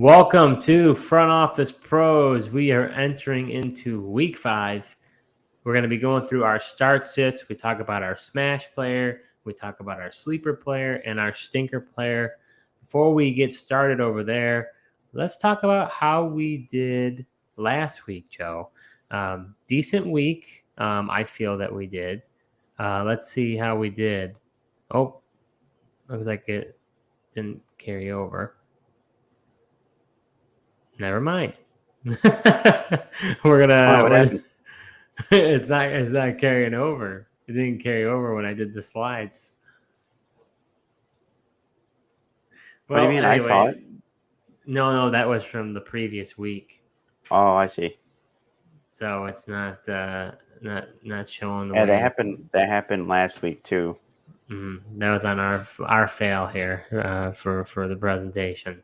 Welcome to Front Office Pros. We are entering into week 5. We're going to be going through our start sits. We talk about our smash player. We talk about our sleeper player and our stinker player. Before we get started over there, let's talk about how we did last week, Joe. Decent week, I feel that we did. Let's see how we did. Oh, looks like it didn't carry over. Never mind. We're gonna. It's not carrying over. It didn't carry over when I did the slides. Well, what do you mean? Anyway, I saw it. No, that was from the previous week. Oh, I see. So it's not showing the way. Yeah, that happened last week too. That was on our fail here for the presentation.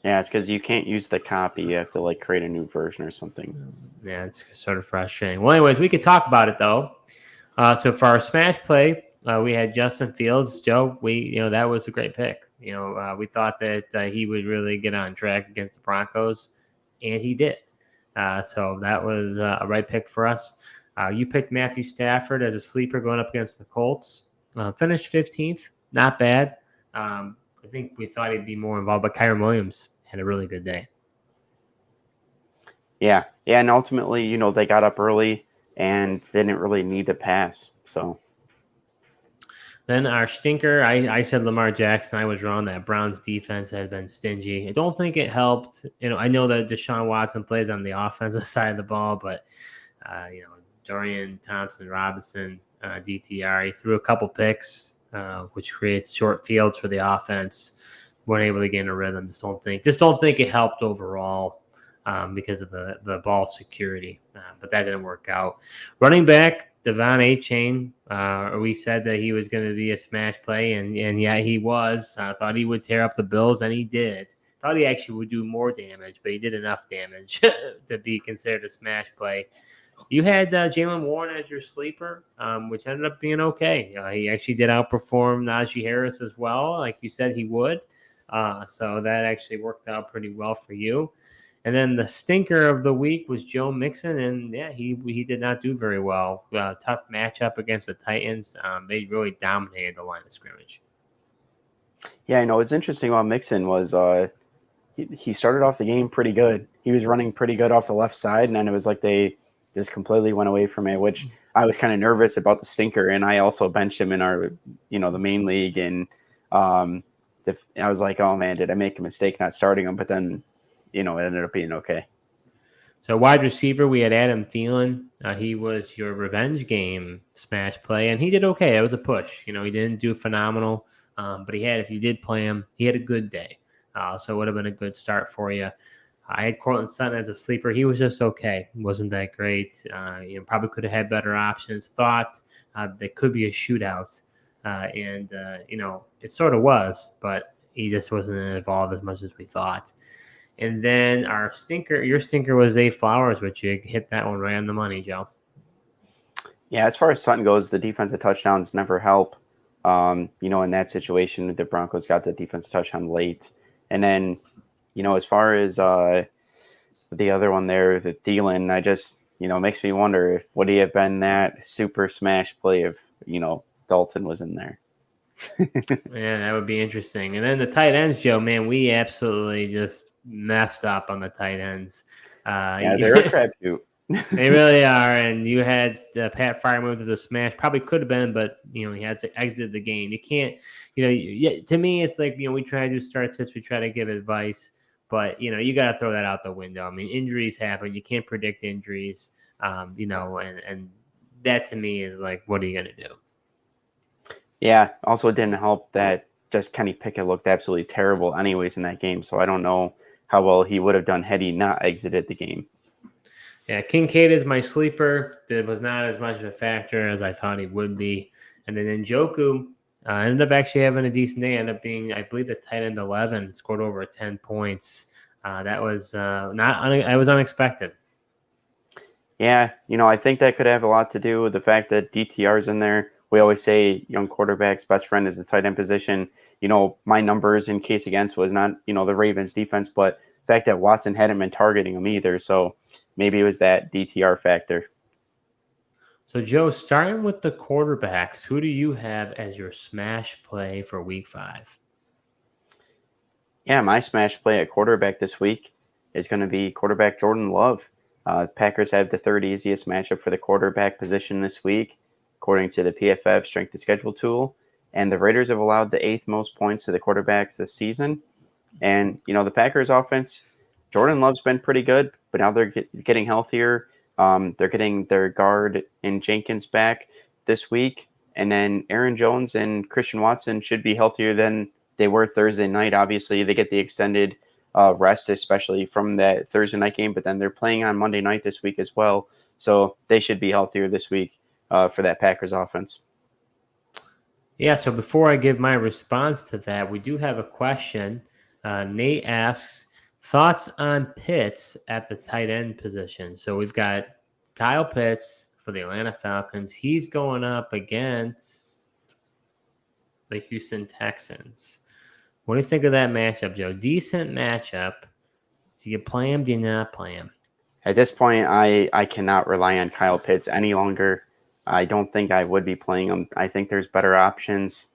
Yeah, it's because you can't use the copy. You have to create a new version or something. Yeah, it's sort of frustrating. Well, anyways, we could talk about it though. So for our smash play, we had Justin Fields. Joe, that was a great pick. We thought that he would really get on track against the Broncos, and he did. So that was a right pick for us. You picked Matthew Stafford as a sleeper going up against the Colts. Finished 15th. Not bad. I think we thought he'd be more involved, but Kyren Williams had a really good day. Yeah, and ultimately, they got up early and didn't really need to pass. So then our stinker, I said Lamar Jackson. I was wrong. That Browns defense had been stingy. I don't think it helped. I know that Deshaun Watson plays on the offensive side of the ball, but Dorian Thompson-Robinson, DTR, he threw a couple picks, which creates short fields for the offense. Weren't able to get in a rhythm. Just don't think it helped overall. Because of the ball security, but that didn't work out. Running back, Devon Achane, we said that he was going to be a smash play, and yeah, he was. Thought he would tear up the Bills, and he did. Thought he actually would do more damage, but he did enough damage to be considered a smash play. You had Jaylen Warren as your sleeper, which ended up being okay. He actually did outperform Najee Harris as well, like you said he would. So that actually worked out pretty well for you. And then the stinker of the week was Joe Mixon, and yeah, he did not do very well. Tough matchup against the Titans. They really dominated the line of scrimmage. Yeah, I know. What's interesting about Mixon was he started off the game pretty good. He was running pretty good off the left side, and then it was like they just completely went away from it, which I was kind of nervous about the stinker, and I also benched him in our, the main league, and I was like, oh man, did I make a mistake not starting him? But then it ended up being okay. So wide receiver, we had Adam Thielen. He was your revenge game smash play, and he did okay. It was a push. He didn't do phenomenal, but if you did play him, he had a good day. So it would have been a good start for you. I had Courtland Sutton as a sleeper. He was just okay. Wasn't that great. Probably could have had better options. Thought there could be a shootout, and it sort of was, but he just wasn't involved as much as we thought. And then your stinker was Zay Flowers, which you hit that one right on the money, Joe. Yeah, as far as Sutton goes, the defensive touchdowns never help. In that situation, the Broncos got the defensive touchdown late. And then, as far as the other one there, the Thielen, I just, makes me wonder if would he have been that super smash play if, Dalton was in there. Yeah, that would be interesting. And then the tight ends, Joe, man, we absolutely just messed up on the tight ends. Yeah, they're a crapshoot. They really are. And you had Pat Freiermuth with the smash. Probably could have been, but, he had to exit the game. You can't, to me, it's like, we try to do start sets. We try to give advice. But, you got to throw that out the window. I mean, injuries happen. You can't predict injuries, and that to me is like, what are you going to do? Yeah, also it didn't help that just Kenny Pickett looked absolutely terrible anyways in that game. So I don't know how well he would have done had he not exited the game. Yeah, Kincaid is my sleeper. That was not as much of a factor as I thought he would be. And then Njoku ended up actually having a decent day. Ended up being, I believe, the tight end 11, scored over 10 points. That was I was unexpected. Yeah, I think that could have a lot to do with the fact that DTR's in there. We always say young quarterback's best friend is the tight end position. My numbers in case against was not, the Ravens defense, but fact that Watson hadn't been targeting him either. So maybe it was that DTR factor. So, Joe, starting with the quarterbacks, who do you have as your smash play for Week 5? Yeah, my smash play at quarterback this week is going to be quarterback Jordan Love. Packers have the third easiest matchup for the quarterback position this week, according to the PFF strength of schedule tool. And the Raiders have allowed the 8th most points to the quarterbacks this season. And, the Packers offense, Jordan Love's been pretty good, but now they're getting healthier. They're getting their guard in Jenkins back this week. And then Aaron Jones and Christian Watson should be healthier than they were Thursday night. Obviously, they get the extended rest, especially from that Thursday night game, but then they're playing on Monday night this week as well. So they should be healthier this week for that Packers offense. Yeah, so before I give my response to that, we do have a question. Nate asks, thoughts on Pitts at the tight end position? So we've got Kyle Pitts for the Atlanta Falcons. He's going up against the Houston Texans. What do you think of that matchup, Joe? Decent matchup. Do you play him? Do you not play him? At this point, I cannot rely on Kyle Pitts any longer. I don't think I would be playing him. I think there's better options.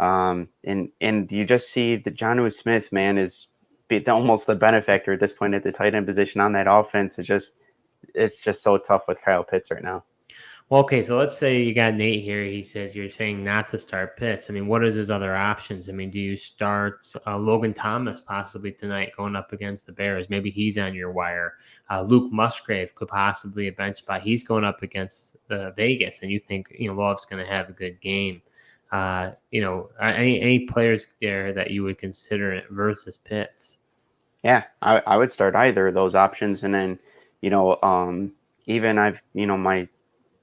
And you just see that Jonnu Smith, man, is almost the benefactor at this point at the tight end position on that offense. It's just so tough with Kyle Pitts right now. Well, okay, so let's say you got Nate here. He says you're saying not to start Pitts. I mean, what is his other options? I mean, do you start Logan Thomas possibly tonight going up against the Bears? Maybe he's on your wire. Luke Musgrave could possibly a bench spot. He's going up against Vegas, and you think Love's going to have a good game. Any players there that you would consider versus Pitts? Yeah, I would start either of those options, and then even my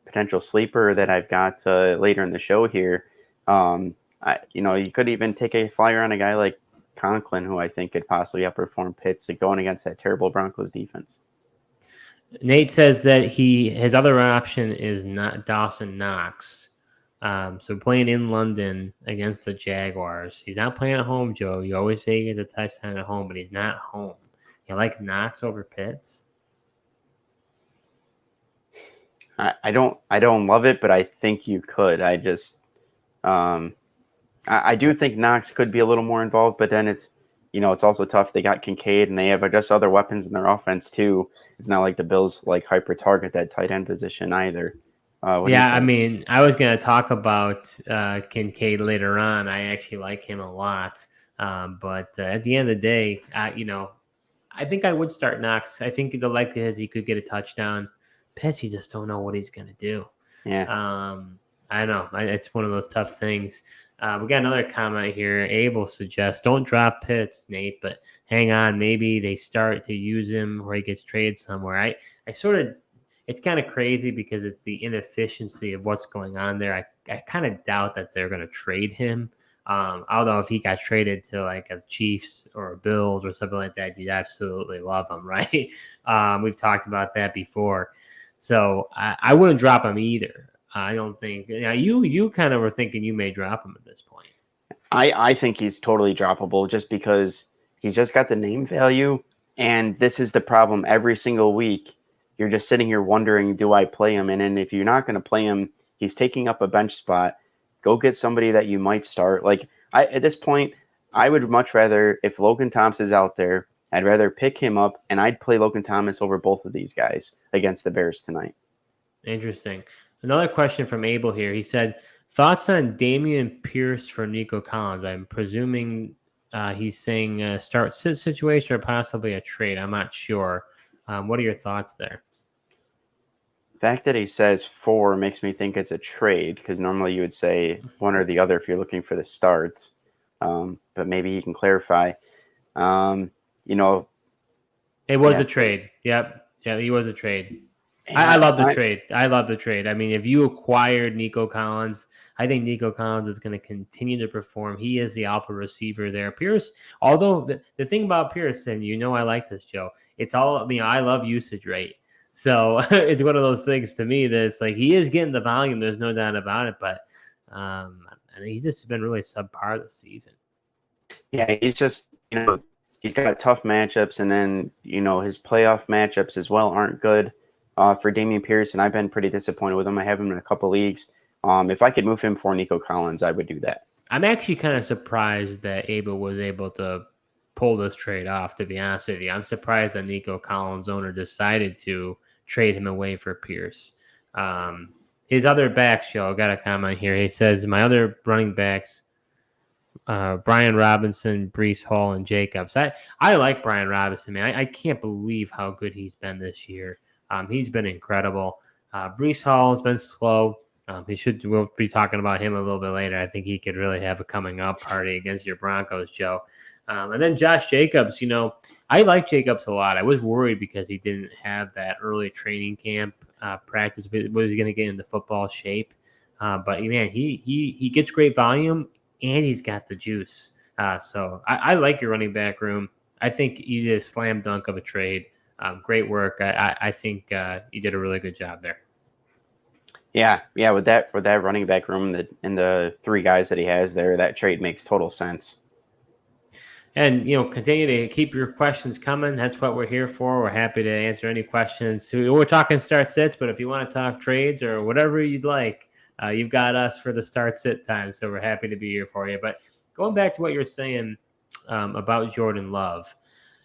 potential sleeper that I've got later in the show here. You could even take a flyer on a guy like Conklin, who I think could possibly outperform Pitts going against that terrible Broncos defense. Nate says that his other option is not Dawson Knox. So playing in London against the Jaguars. He's not playing at home, Joe. You always say he gets a touchdown at home, but he's not home. You like Knox over Pitts? I don't love it, but I think you could. I just I do think Knox could be a little more involved, but then it's also tough. They got Kincaid and they have just other weapons in their offense too. It's not like the Bills hyper target that tight end position either. I mean, I was going to talk about Kincaid later on. I actually like him a lot, but at the end of the day, I think I would start Knox. I think the likelihood is he could get a touchdown. Pitts, you just don't know what he's going to do. Yeah. I know. It's one of those tough things. We got another comment here. Abel suggests, don't drop Pitts, Nate, but hang on. Maybe they start to use him or he gets traded somewhere. I sort of, it's kind of crazy because it's the inefficiency of what's going on there. I kind of doubt that they're going to trade him. Although if he got traded to like a Chiefs or a Bills or something like that, you'd absolutely love him, right? We've talked about that before. So I wouldn't drop him either. I don't think. You kind of were thinking you may drop him at this point. I think he's totally droppable just because he's just got the name value, and this is the problem every single week. You're just sitting here wondering, do I play him? And then if you're not going to play him, he's taking up a bench spot. Go get somebody that you might start. At this point, I would much rather, if Logan Thomas is out there, I'd rather pick him up, and I'd play Logan Thomas over both of these guys against the Bears tonight. Interesting. Another question from Abel here. He said, thoughts on Dameon Pierce for Nico Collins? I'm presuming he's saying start sit situation or possibly a trade. I'm not sure. What are your thoughts there? The fact that he says 4 makes me think it's a trade, because normally you would say one or the other if you're looking for the starts. But maybe he can clarify. It was a trade. Yep. Yeah, he was a trade. I love the trade. I love the trade. I mean, if you acquired Nico Collins, I think Nico Collins is going to continue to perform. He is the alpha receiver there. Pierce, although the thing about Pierce, and I like this, Joe, it's all, I love usage rate. So it's one of those things to me that it's like he is getting the volume. There's no doubt about it. But he's just been really subpar this season. Yeah, he's just, he's got tough matchups, and then his playoff matchups as well aren't good for Damian Pierce, and I've been pretty disappointed with him. I have him in a couple leagues. If I could move him for Nico Collins, I would do that. I'm actually kind of surprised that Abel was able to pull this trade off, to be honest with you. I'm surprised that Nico Collins' owner decided to trade him away for Pierce. His other backs, Joe, got a comment here. He says, my other running backs, Brian Robinson, Brees Hall, and Jacobs. I like Brian Robinson, man. I can't believe how good he's been this year. He's been incredible. Brees Hall has been slow. We'll be talking about him a little bit later. I think he could really have a coming up party against your Broncos, Joe. And then Josh Jacobs, I like Jacobs a lot. I was worried because he didn't have that early training camp practice. Was he going to get into football shape? But man, he gets great volume and he's got the juice. So I like your running back room. I think you did a slam dunk of a trade. Great work. I think you did a really good job there. Yeah. With that running back room and the three guys that he has there, that trade makes total sense. And, continue to keep your questions coming. That's what we're here for. We're happy to answer any questions. We're talking start sits, but if you want to talk trades or whatever you'd like, you've got us for the start sit time. So we're happy to be here for you. But going back to what you're saying about Jordan Love,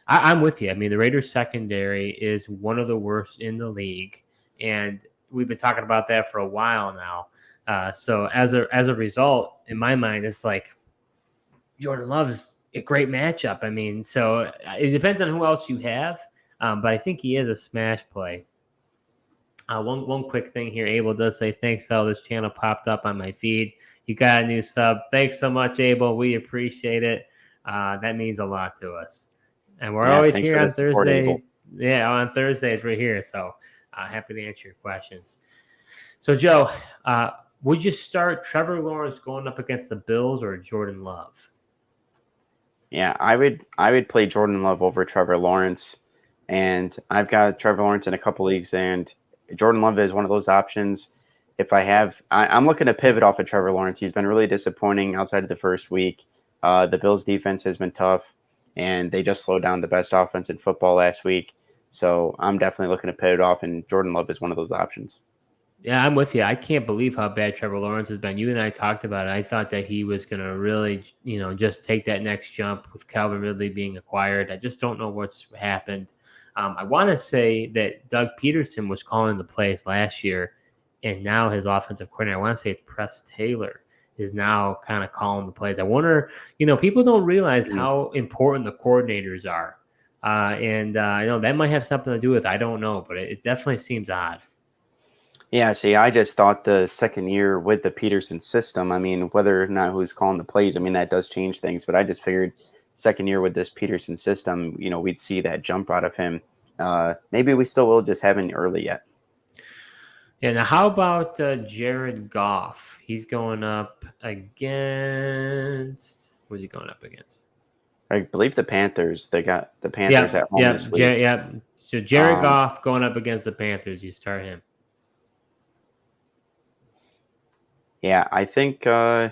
I'm with you. I mean, the Raiders secondary is one of the worst in the league. And we've been talking about that for a while now. So as a result, in my mind, it's like Jordan Love's a great matchup. I mean, so it depends on who else you have, but I think he is a smash play. One quick thing here. Abel does say, thanks, Phil. This channel popped up on my feed. You got a new sub. Thanks so much, Abel. We appreciate it. That means a lot to us. And we're always here on Thursday. Yeah, on Thursdays we're here. So happy to answer your questions. So, Joe, would you start Trevor Lawrence going up against the Bills or Jordan Love? Yeah, I would play Jordan Love over Trevor Lawrence. And I've got Trevor Lawrence in a couple leagues, and Jordan Love is one of those options. If I'm looking to pivot off of Trevor Lawrence. He's been really disappointing outside of the first week. The Bills' defense has been tough, and they just slowed down the best offense in football last week. So I'm definitely looking to pivot off, and Jordan Love is one of those options. Yeah, I'm with you. I can't believe how bad Trevor Lawrence has been. You and I talked about it. I thought that he was going to really, just take that next jump with Calvin Ridley being acquired. I just don't know what's happened. I want to say that Doug Peterson was calling the plays last year, and now his offensive coordinator, I want to say it's Press Taylor, is now kind of calling the plays. I wonder, people don't realize how important the coordinators are. And that might have something to do with it. I don't know, but it definitely seems odd. Yeah, see, I just thought the second year with the Peterson system, I mean, whether or not who's calling the plays, I mean, that does change things. But I just figured second year with this Peterson system, we'd see that jump out of him. Maybe we still will, just haven't early yet. Yeah, now how about Jared Goff? He's going up against – who's he going up against? I believe the Panthers. They got the Panthers at home this week. So Jared Goff going up against the Panthers. You start him. Yeah, I think I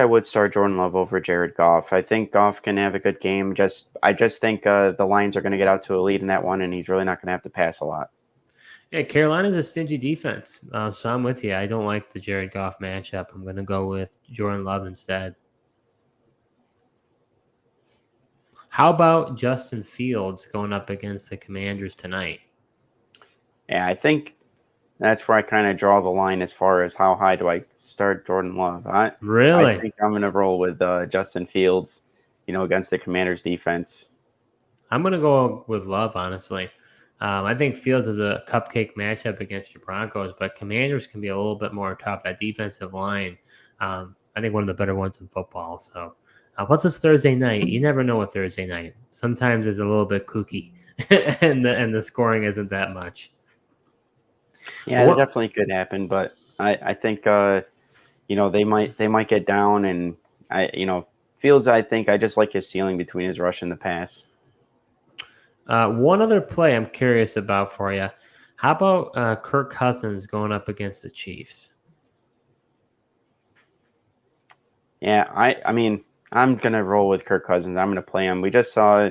would start Jordan Love over Jared Goff. I think Goff can have a good game. I just think the Lions are going to get out to a lead in that one, and he's really not going to have to pass a lot. Yeah, Carolina's a stingy defense, so I'm with you. I don't like the Jared Goff matchup. I'm going to go with Jordan Love instead. How about Justin Fields going up against the Commanders tonight? Yeah, I think that's where I kind of draw the line as far as how high do I start Jordan Love. Really? I think I'm going to roll with Justin Fields, against the Commanders defense. I'm going to go with Love, honestly. I think Fields is a cupcake matchup against your Broncos, but Commanders can be a little bit more tough. That defensive line, I think one of the better ones in football. So plus it's Thursday night. You never know with Thursday night. Sometimes it's a little bit kooky, and the scoring isn't that much. Yeah, that definitely could happen, but I think they might get down, and Fields. I think I just like his ceiling between his rush and the pass. One other play I'm curious about for you. How about Kirk Cousins going up against the Chiefs? Yeah, I mean I'm gonna roll with Kirk Cousins. I'm gonna play him. We just saw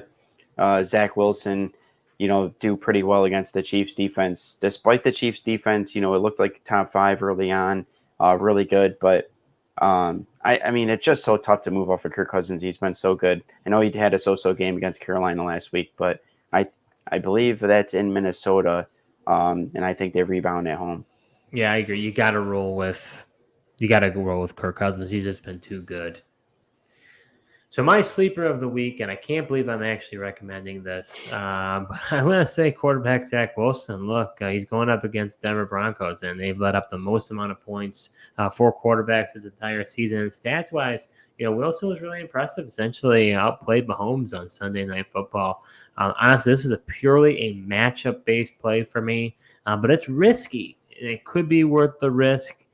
Zach Wilson, do pretty well against the Chiefs defense. Despite the Chiefs defense, it looked like top 5 early on, really good. But I mean, it's just so tough to move off of Kirk Cousins. He's been so good. I know he had a so-so game against Carolina last week, but I believe that's in Minnesota, and I think they rebound at home. Yeah, I agree. You got to roll with Kirk Cousins. He's just been too good. So my sleeper of the week, and I can't believe I'm actually recommending this, but I'm going to say quarterback Zach Wilson. Look, he's going up against Denver Broncos, and they've let up the most amount of points for quarterbacks this entire season. And stats-wise, Wilson was really impressive. Essentially outplayed Mahomes on Sunday Night Football. Honestly, this is purely a matchup-based play for me, but it's risky. It could be worth the risk.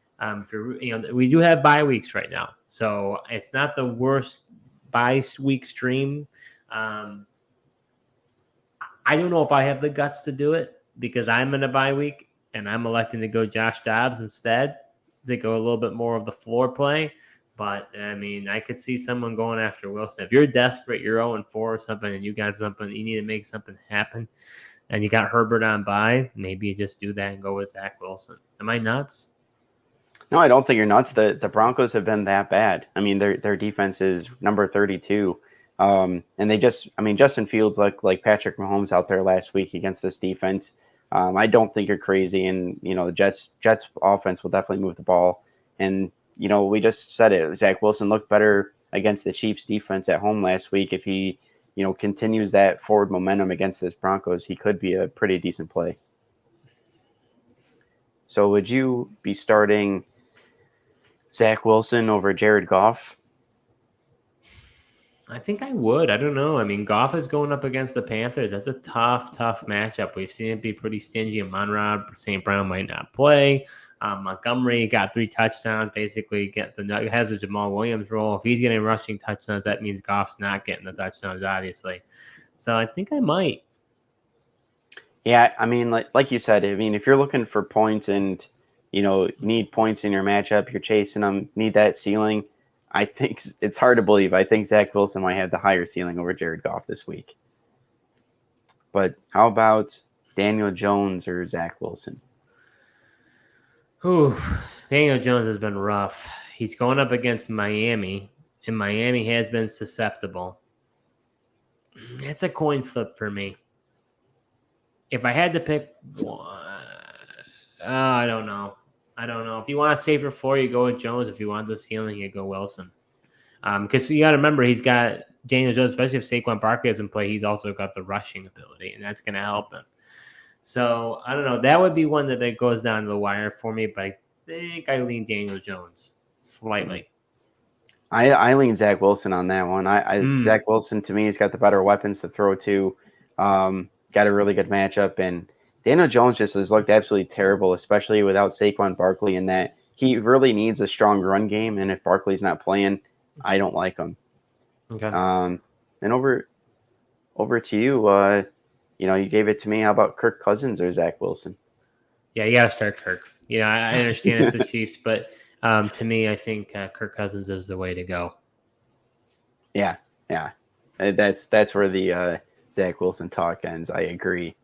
We do have bye weeks right now, so it's not the worst bye-week stream. I don't know if I have the guts to do it because I'm in a bye week and I'm electing to go Josh Dobbs instead to go a little bit more of the floor play. But, I mean, I could see someone going after Wilson. If you're desperate, you're 0-4 or something, and you got something, you need to make something happen, and you got Herbert on bye, maybe you just do that and go with Zach Wilson. Am I nuts? No, I don't think you're nuts. The Broncos have been that bad. I mean, their defense is number 32. And Justin Fields looked like Patrick Mahomes out there last week against this defense. I don't think you're crazy. And, the Jets offense will definitely move the ball. And, we just said it. Zach Wilson looked better against the Chiefs defense at home last week. If he, continues that forward momentum against this Broncos, he could be a pretty decent play. So would you be starting Zach Wilson over Jared Goff? I think I would. I don't know. I mean, Goff is going up against the Panthers. That's a tough matchup. We've seen it be pretty stingy. Monrod St. Brown might not play. Montgomery got 3 touchdowns. Basically, has a Jamal Williams role. If he's getting rushing touchdowns, that means Goff's not getting the touchdowns, obviously. So I think I might. Yeah, I mean, like you said, I mean, if you're looking for points and need points in your matchup, you're chasing them, need that ceiling. I think it's hard to believe. I think Zach Wilson might have the higher ceiling over Jared Goff this week. But how about Daniel Jones or Zach Wilson? Ooh, Daniel Jones has been rough. He's going up against Miami, and Miami has been susceptible. It's a coin flip for me. If I had to pick one, I don't know. If you want a safer floor, you go with Jones. If you want the ceiling, you go Wilson. Because you got to remember, he's got Daniel Jones, especially if Saquon Barkley doesn't play, he's also got the rushing ability, and that's going to help him. So, I don't know. That would be one that goes down to the wire for me, but I think I lean Daniel Jones slightly. I lean Zach Wilson on that one. Zach Wilson, to me, has got the better weapons to throw to. Got a really good matchup, and Daniel Jones just has looked absolutely terrible, especially without Saquon Barkley, in that he really needs a strong run game, and if Barkley's not playing, I don't like him. Okay. And over to you, you gave it to me. How about Kirk Cousins or Zach Wilson? Yeah, you got to start Kirk. I understand it's the Chiefs, but to me, I think Kirk Cousins is the way to go. Yeah. That's where the Zach Wilson talk ends. I agree.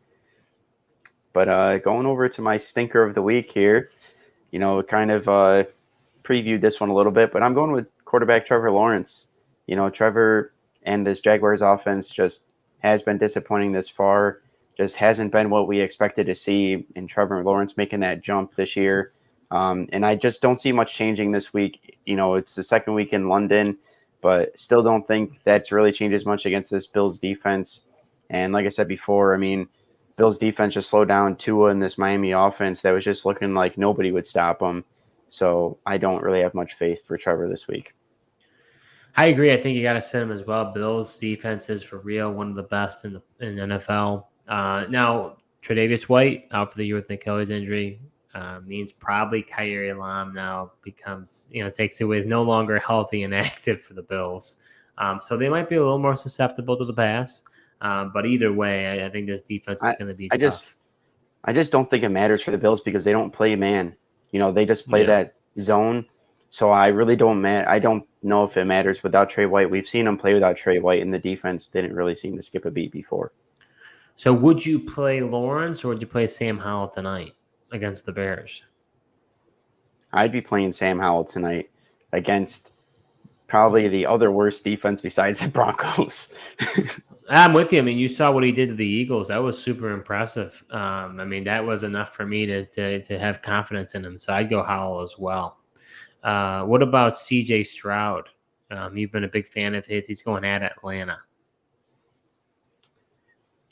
But going over to my stinker of the week here, kind of previewed this one a little bit, but I'm going with quarterback Trevor Lawrence. Trevor and this Jaguars offense just has been disappointing this far. Just hasn't been what we expected to see in Trevor Lawrence making that jump this year. And I just don't see much changing this week. It's the second week in London, but still don't think that's really changes much against this Bills defense. And like I said before, I mean, Bills defense just slowed down Tua in this Miami offense that was just looking like nobody would stop them. So I don't really have much faith for Trevor this week. I agree. I think you got to send him as well. Bills defense is for real, one of the best in the NFL. Now, Tre'Davious White out for the year with an Achilles injury means probably Kyrie Lam now becomes, takes away, is no longer healthy and active for the Bills. So they might be a little more susceptible to the pass. But either way, I think this defense is going to be tough. I just don't think it matters for the Bills because they don't play man. They just play that zone. So I really don't I don't know if it matters without Trey White. We've seen him play without Trey White, and the defense didn't really seem to skip a beat before. So would you play Lawrence or would you play Sam Howell tonight against the Bears? I'd be playing Sam Howell tonight against probably the other worst defense besides the Broncos. I'm with you. I mean, you saw what he did to the Eagles. That was super impressive. I mean, that was enough for me to have confidence in him. So I'd go Howell as well. What about CJ Stroud? You've been a big fan of his. He's going at Atlanta.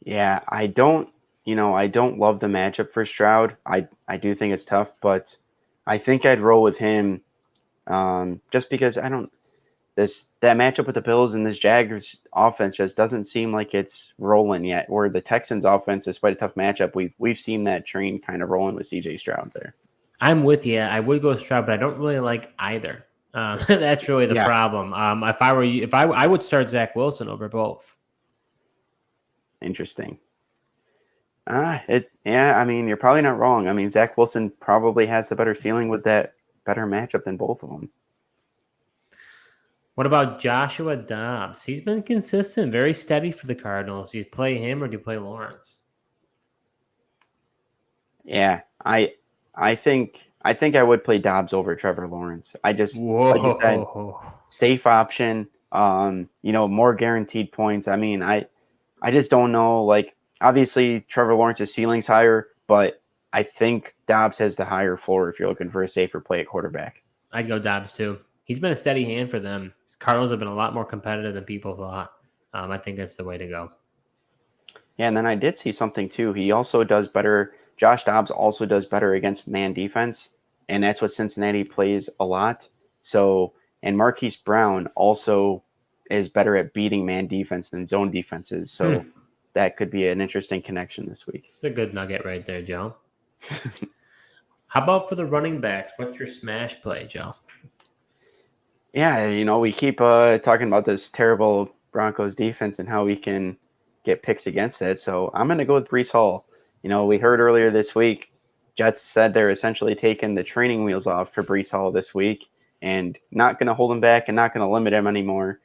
Yeah, I don't love the matchup for Stroud. I do think it's tough, but I think I'd roll with him just because that matchup with the Bills and this Jaguars offense just doesn't seem like it's rolling yet. Where the Texans offense, despite a tough matchup, we've seen that train kind of rolling with CJ Stroud there. I'm with you. I would go Stroud, but I don't really like either. That's really the problem. If I were you, I would start Zach Wilson over both. Interesting. I mean, you're probably not wrong. I mean, Zach Wilson probably has the better ceiling with that better matchup than both of them. What about Joshua Dobbs? He's been consistent, very steady for the Cardinals. Do you play him or do you play Lawrence? Yeah, I think I would play Dobbs over Trevor Lawrence. Like you said, safe option. More guaranteed points. I mean, I just don't know. Like, obviously, Trevor Lawrence's ceiling's higher, but I think Dobbs has the higher floor if you're looking for a safer play at quarterback. I'd go Dobbs too. He's been a steady hand for them. Cardinals have been a lot more competitive than people thought. I think that's the way to go. Yeah, and then I did see something too. He also does better. Josh Dobbs also does better against man defense, and that's what Cincinnati plays a lot. So, and Marquise Brown also is better at beating man defense than zone defenses. So that could be an interesting connection this week. It's a good nugget right there, Joe. How about for the running backs? What's your smash play, Joe? Yeah, we keep talking about this terrible Broncos defense and how we can get picks against it. So I'm going to go with Breece Hall. We heard earlier this week, Jets said they're essentially taking the training wheels off for Breece Hall this week and not going to hold him back and not going to limit him anymore.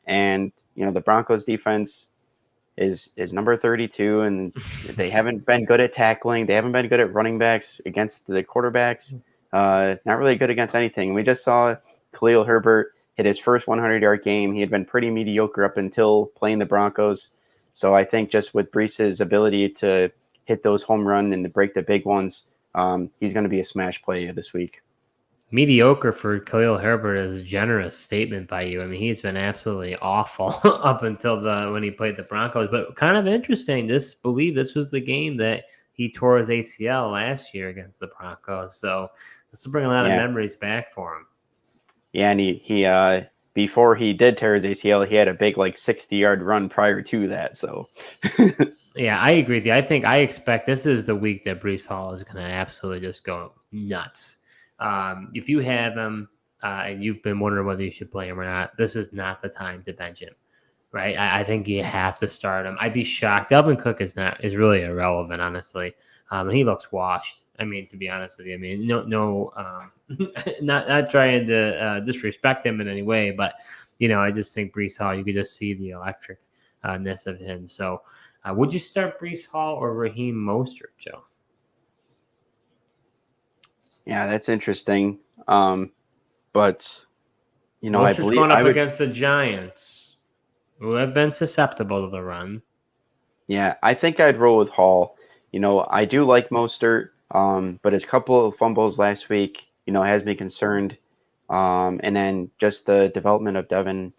And, the Broncos defense is number 32, and they haven't been good at tackling. They haven't been good at running backs against the quarterbacks. Not really good against anything. We just saw Khalil Herbert hit his first 100-yard game. He had been pretty mediocre up until playing the Broncos. So I think just with Breece's ability to hit those home run and to break the big ones, he's going to be a smash play this week. Mediocre for Khalil Herbert is a generous statement by you. I mean, he's been absolutely awful up until when he played the Broncos. But kind of interesting. This was the game that he tore his ACL last year against the Broncos. So this will bring a lot of memories back for him. Yeah, and he before he did tear his ACL, he had a big 60-yard run prior to that. So yeah, I agree with you. I expect this is the week that Breece Hall is going to absolutely just go nuts. If you have him and you've been wondering whether you should play him or not, this is not the time to bench him, right? I think you have to start him. I'd be shocked. Dalvin Cook is really irrelevant, honestly. And he looks washed. I mean, to be honest with you, I mean, not trying to disrespect him in any way, but I just think Breece Hall, you could just see the electricness of him. So, would you start Breece Hall or Raheem Mostert, Joe? Yeah, that's interesting. But Mostert's I believe going up against the Giants, who have been susceptible to the run. Yeah, I think I'd roll with Hall. I do like Mostert, but his couple of fumbles last week, has me concerned. And then just the development of Devin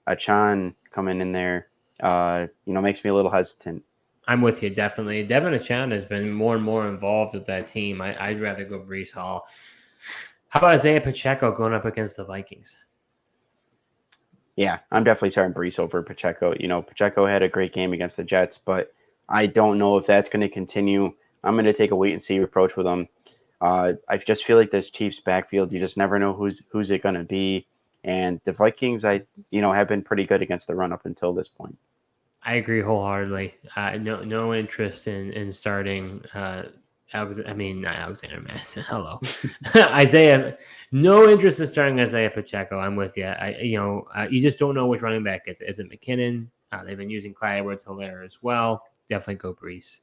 Achane coming in there, makes me a little hesitant. I'm with you, definitely. Devin Achane has been more and more involved with that team. I'd rather go Breece Hall. How about Isaiah Pacheco going up against the Vikings? Yeah, I'm definitely starting Breece over Pacheco. Pacheco had a great game against the Jets, but I don't know if that's going to continue. I'm going to take a wait-and-see approach with him. I just feel like this Chiefs backfield, you just never know who's it going to be. And the Vikings, have been pretty good against the run up until this point. I agree wholeheartedly. No interest in starting not Alexander Madison. Hello, Isaiah. No interest in starting Isaiah Pacheco. I'm with you. You just don't know which running back is. Is it McKinnon? They've been using Clyde Edwards-Helaire as well. Definitely go Brees.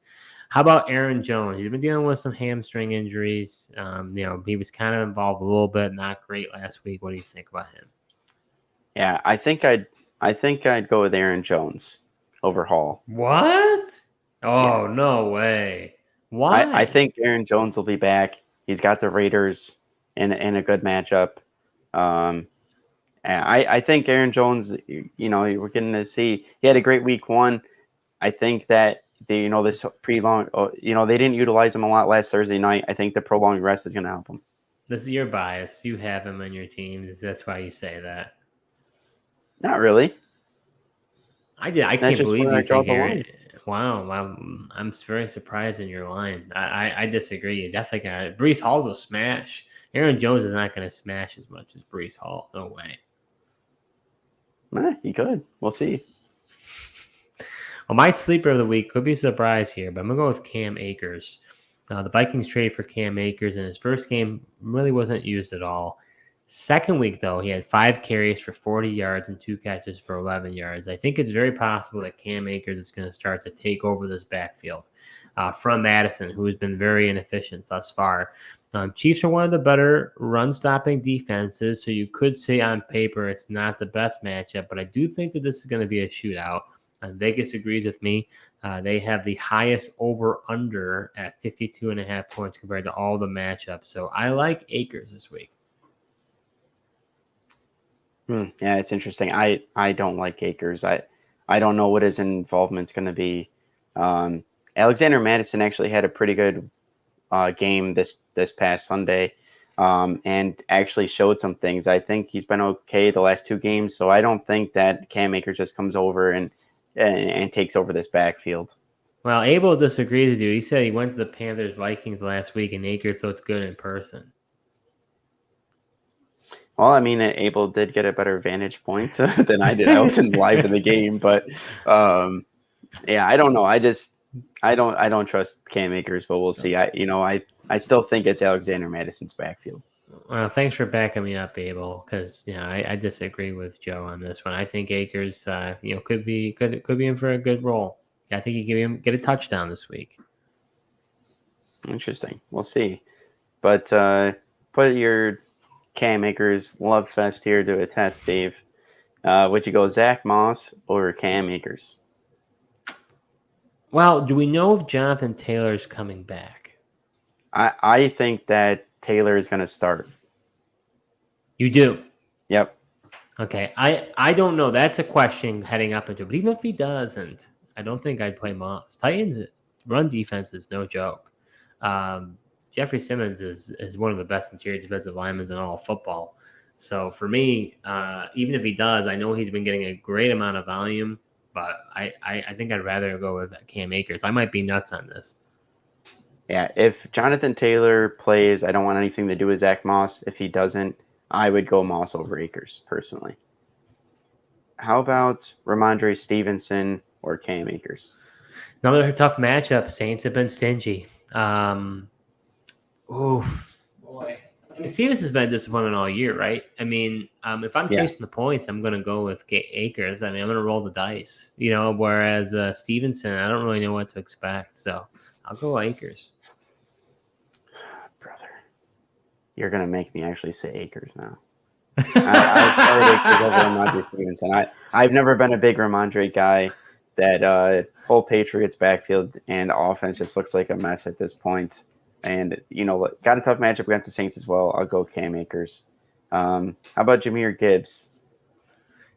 How about Aaron Jones? He's been dealing with some hamstring injuries. He was kind of involved a little bit. Not great last week. What do you think about him? Yeah, I think I'd go with Aaron Jones over Hall. What? Oh, Yeah. No way. Why? I think Aaron Jones will be back. He's got the Raiders in a good matchup. And I think Aaron Jones, we're getting to see he had a great week 1. I think that this pre-long, they didn't utilize him a lot last Thursday night. I think the prolonged rest is going to help him. This is your bias. You have him on your teams. That's why you say that. Not really. I can't believe you think Aaron. Wow, I'm very surprised in your line. I disagree. You definitely got Brees Hall's a smash. Aaron Jones is not going to smash as much as Brees Hall. No way. He could. We'll see. Well, my sleeper of the week could be a surprise here, but I'm going to go with Cam Akers. The Vikings traded for Cam Akers, and his first game really wasn't used at all. Second week, though, he had 5 carries for 40 yards and 2 catches for 11 yards. I think it's very possible that Cam Akers is going to start to take over this backfield from Madison, who has been very inefficient thus far. Chiefs are one of the better run-stopping defenses, so you could say on paper it's not the best matchup, but I do think that this is going to be a shootout. Vegas agrees with me. They have the highest over-under at 52.5 points compared to all the matchups. So I like Akers this week. Yeah, it's interesting. I don't like Akers. I don't know what his involvement's going to be. Alexander Madison actually had a pretty good game this past Sunday, and actually showed some things. I think he's been okay the last 2 games, so I don't think that Cam Akers just comes over and takes over this backfield. Well, Abel disagrees with you. He said he went to the Panthers-Vikings last week, and Akers looked good in person. Well, I mean, Abel did get a better vantage point than I did. I wasn't live in the game, but yeah, I don't know. I don't trust Cam Akers, but we'll see. I still think it's Alexander Madison's backfield. Well, thanks for backing me up, Abel, because I disagree with Joe on this one. I think Akers, could be in for a good role. I think he can get a touchdown this week. Interesting. We'll see. But put your Cam Akers love fest here to a test, Steve. Would you go Zach Moss or Cam Akers? Well, do we know if Jonathan Taylor's coming back? I think that Taylor is going to start. You do? Yep. Okay. I don't know. That's a question heading up into it. But even if he doesn't, I don't think I'd play Moss. Titans' run defense is no joke. Jeffrey Simmons is one of the best interior defensive linemen in all of football. So for me, even if he does, I know he's been getting a great amount of volume, but I think I'd rather go with Cam Akers. I might be nuts on this. Yeah, if Jonathan Taylor plays, I don't want anything to do with Zach Moss. If he doesn't, I would go Moss over Akers, personally. How about Ramondre Stevenson or Cam Akers? Another tough matchup. Saints have been stingy. Oh, boy. I mean, Stevenson has been a disappointment all year, right? I mean, if I'm chasing the points, I'm going to go with Akers. I mean, I'm going to roll the dice, whereas Stevenson, I don't really know what to expect. So I'll go Akers. Brother, you're going to make me actually say Akers now. I started Akers over Ramondre Stevenson. I've never been a big Ramondre guy. That whole Patriots backfield and offense just looks like a mess at this point. And, got a tough matchup against the Saints as well. I'll go Cam Akers. How about Jahmyr Gibbs?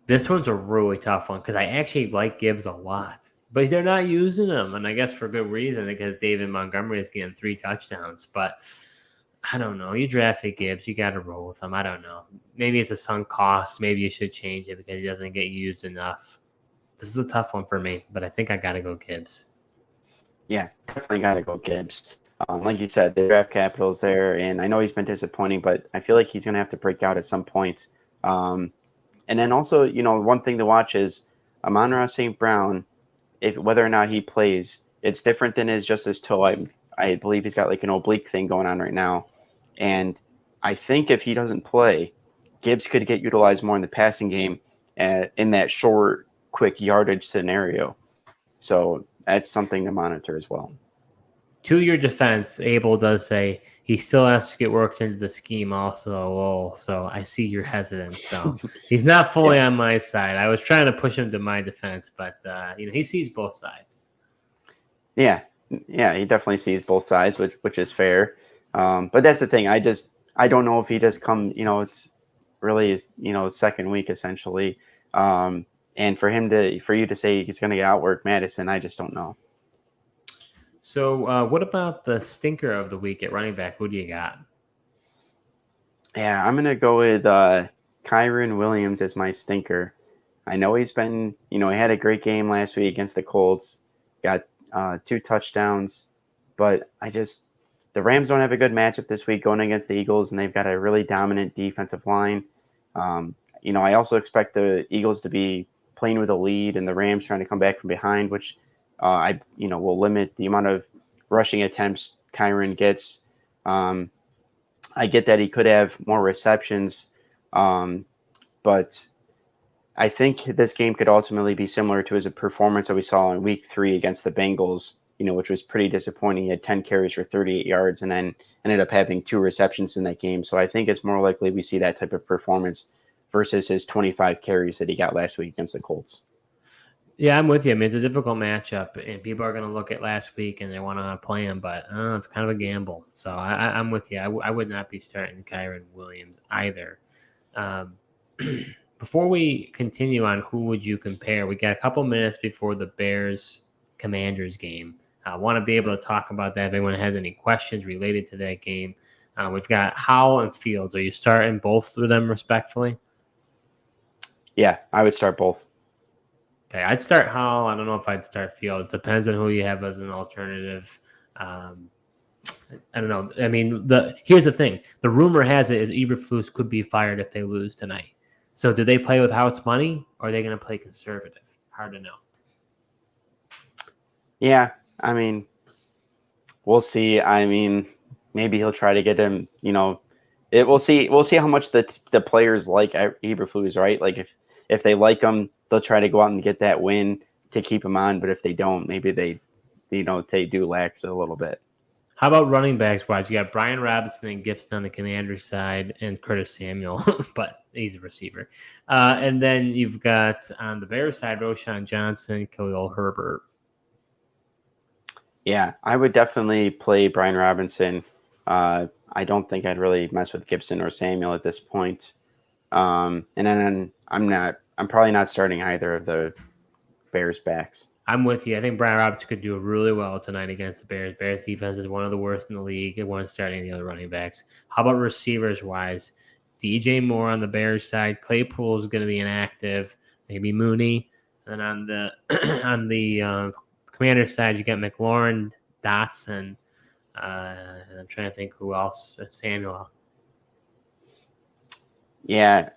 This one's a really tough one because I actually like Gibbs a lot. But they're not using him, and I guess for good reason because David Montgomery is getting 3 touchdowns. But I don't know. You drafted Gibbs. You got to roll with him. I don't know. Maybe it's a sunk cost. Maybe you should change it because he doesn't get used enough. This is a tough one for me, but I think I got to go Gibbs. Yeah, definitely got to go Gibbs. Like you said, the draft capital's there, and I know he's been disappointing, but I feel like he's going to have to break out at some point. And then also, one thing to watch is Amon-Ra St. Brown, whether or not he plays, it's different than his toe. I believe he's got like an oblique thing going on right now. And I think if he doesn't play, Gibbs could get utilized more in the passing game in that short, quick yardage scenario. So that's something to monitor as well. To your defense, Abel does say he still has to get worked into the scheme also. Lol. So I see your hesitance. So he's not fully on my side. I was trying to push him to my defense, but he sees both sides. Yeah, he definitely sees both sides, which is fair. But that's the thing. I don't know if he just come. It's really second week essentially. And for you to say he's going to get outwork Madison, I just don't know. So what about the stinker of the week at running back? Who do you got? Yeah, I'm going to go with Kyren Williams as my stinker. I know he's been, he had a great game last week against the Colts, got 2 touchdowns, but the Rams don't have a good matchup this week going against the Eagles, and they've got a really dominant defensive line. I also expect the Eagles to be playing with a lead and the Rams trying to come back from behind, which will limit the amount of rushing attempts Kyren gets. I get that he could have more receptions, but I think this game could ultimately be similar to his performance that we saw in week 3 against the Bengals, which was pretty disappointing. He had 10 carries for 38 yards and then ended up having 2 receptions in that game. So I think it's more likely we see that type of performance versus his 25 carries that he got last week against the Colts. Yeah, I'm with you. I mean, it's a difficult matchup, and people are going to look at last week and they want to play him, but it's kind of a gamble. So I'm with you. I would not be starting Kyren Williams either. Before we continue on, who would you compare? We got a couple minutes before the Bears-Commanders game. I want to be able to talk about that if anyone has any questions related to that game. We've got Howell and Fields. Are you starting both of them respectfully? Yeah, I would start both. Okay, I'd start Howell. I don't know if I'd start Fields. Depends on who you have as an alternative. I don't know. I mean, here's the thing. The rumor has it is Eberflus could be fired if they lose tonight. So do they play with house money, or are they going to play conservative? Hard to know. Yeah, I mean, we'll see. I mean, maybe he'll try to get him. We'll see. We'll see how much the players like Eberflus, right? Like if they like him, they'll try to go out and get that win to keep him on. But if they don't, maybe they do lax a little bit. How about running backs wise? You got Brian Robinson and Gibson on the Commanders side, and Curtis Samuel, but he's a receiver. And then you've got on the Bears side, Roschon Johnson, Khalil Herbert. Yeah, I would definitely play Brian Robinson. I don't think I'd really mess with Gibson or Samuel at this point. And then I'm probably not starting either of the Bears backs. I'm with you. I think Brian Robinson could do really well tonight against the Bears. Bears defense is one of the worst in the league. It wasn't starting the other running backs. How about receivers wise? DJ Moore on the Bears side. Claypool is going to be inactive. Maybe Mooney. And on the Commander side, you got McLaurin, Dotson. And I'm trying to think who else. Samuel. Yeah,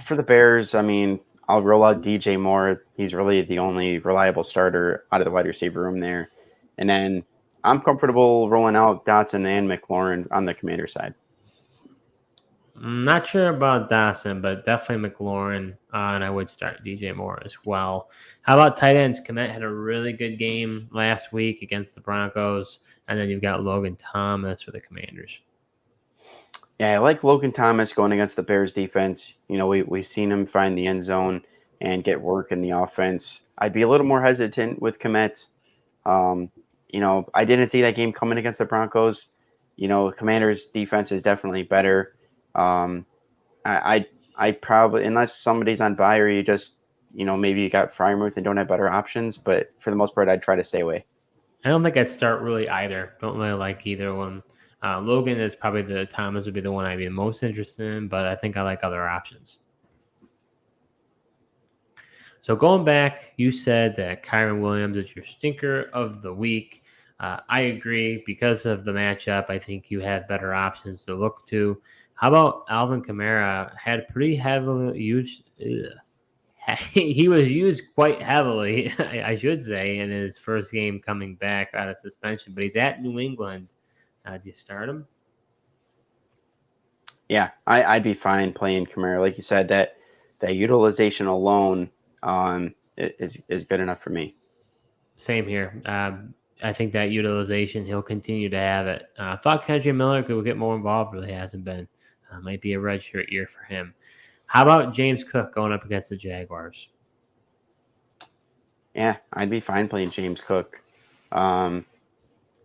for the Bears, I mean, I'll roll out DJ Moore. He's really the only reliable starter out of the wide receiver room there. And then I'm comfortable rolling out Dotson and McLaurin on the Commander side. I'm not sure about Dotson, but definitely McLaurin, and I would start DJ Moore as well. How about tight ends? Kmet had a really good game last week against the Broncos, and then you've got Logan Thomas for the Commanders. Yeah, I like Logan Thomas going against the Bears defense. We've seen him find the end zone and get work in the offense. I'd be a little more hesitant with Kmet. I didn't see that game coming against the Broncos. Commanders defense is definitely better. I probably, unless somebody's on bye or you just, maybe you got Freiermuth and don't have better options, but for the most part, I'd try to stay away. I don't think I'd start really either. Don't really like either one. Logan is probably Thomas would be the one I'd be the most interested in, but I think I like other options. So going back, you said that Kyren Williams is your stinker of the week. I agree. Because of the matchup, I think you have better options to look to. How about Alvin Kamara? Had pretty heavily he was used quite heavily, I should say, in his first game coming back out of suspension. But he's at New England. Do you start him? Yeah, I'd be fine playing Kamara. Like you said, that utilization alone is good enough for me. Same here. I think that utilization, he'll continue to have it. I thought Kendrick Miller could get more involved, really hasn't been. Might be a redshirt year for him. How about James Cook going up against the Jaguars? Yeah, I'd be fine playing James Cook. He's a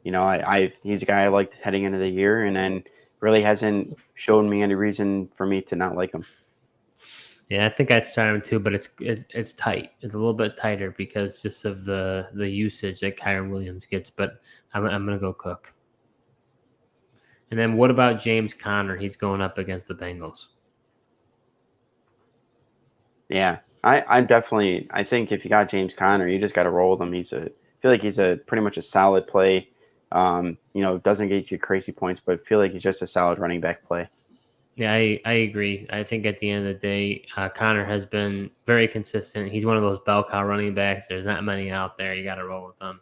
guy I liked heading into the year, and then really hasn't shown me any reason for me to not like him. Yeah, I think I'd start him too, but it's tight. It's a little bit tighter because just of the usage that Kyren Williams gets. But I'm gonna go Cook. And then what about James Conner? He's going up against the Bengals. Yeah, I think if you got James Conner, you just got to roll with him. I feel like he's pretty much a solid play. Doesn't get you crazy points, but I feel like he's just a solid running back play. Yeah, I agree. I think at the end of the day, Connor has been very consistent. He's one of those bell cow running backs. There's not many out there. You got to roll with them.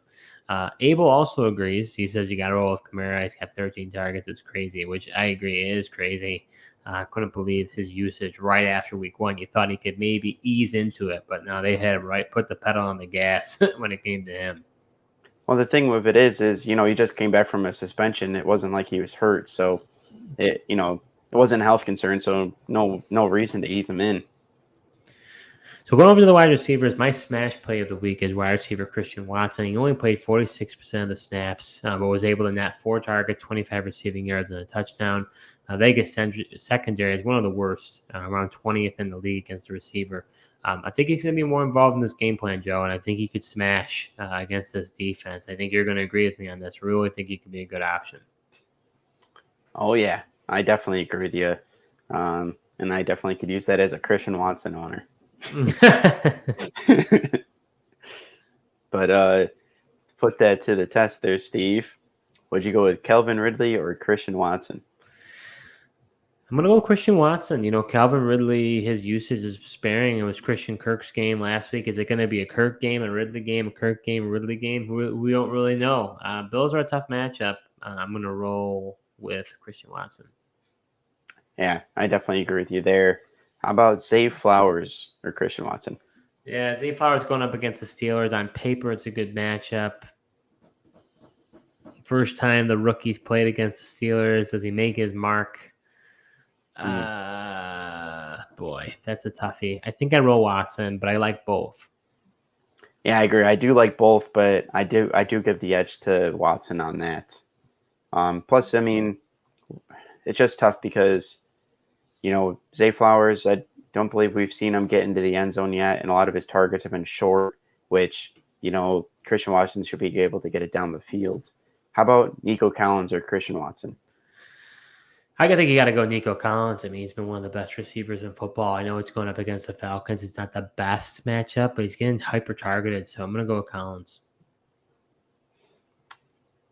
Abel also agrees. He says you got to roll with Kamara. He's got 13 targets. It's crazy, which I agree. It is crazy. I couldn't believe his usage right after week 1. You thought he could maybe ease into it, but now they had put the pedal on the gas when it came to him. Well, the thing with it is he just came back from a suspension. It wasn't like he was hurt, so it wasn't a health concern, so no reason to ease him in. So going over to the wide receivers, my smash play of the week is wide receiver Christian Watson. He only played 46% of the snaps, but was able to net 4 targets, 25 receiving yards, and a touchdown. Vegas secondary is one of the worst, around 20th in the league against the receiver. I think he's going to be more involved in this game plan, Joe, and I think he could smash against this defense. I think you're going to agree with me on this. Really think he could be a good option. Oh, yeah. I definitely agree with you. And I definitely could use that as a Christian Watson owner. But to put that to the test there, Steve, would you go with Calvin Ridley or Christian Watson? I'm going to go Christian Watson. Calvin Ridley, his usage is sparing. It was Christian Kirk's game last week. Is it going to be a Kirk game, a Ridley game, a Kirk game, a Ridley game? We don't really know. Bills are a tough matchup. I'm going to roll with Christian Watson. Yeah, I definitely agree with you there. How about Zay Flowers or Christian Watson? Yeah, Zay Flowers going up against the Steelers. On paper, it's a good matchup. First time the rookie's played against the Steelers. Does he make his mark? Boy, that's a toughie. I think I roll Watson, but I like both. Yeah, I agree. I do like both, but I do give the edge to Watson on that. Plus, I mean, it's just tough because, Zay Flowers, I don't believe we've seen him get into the end zone yet, and a lot of his targets have been short, which, Christian Watson should be able to get it down the field. How about Nico Collins or Christian Watson? I think you got to go Nico Collins. I mean, he's been one of the best receivers in football. I know it's going up against the Falcons. It's not the best matchup, but he's getting hyper-targeted, so I'm going to go with Collins.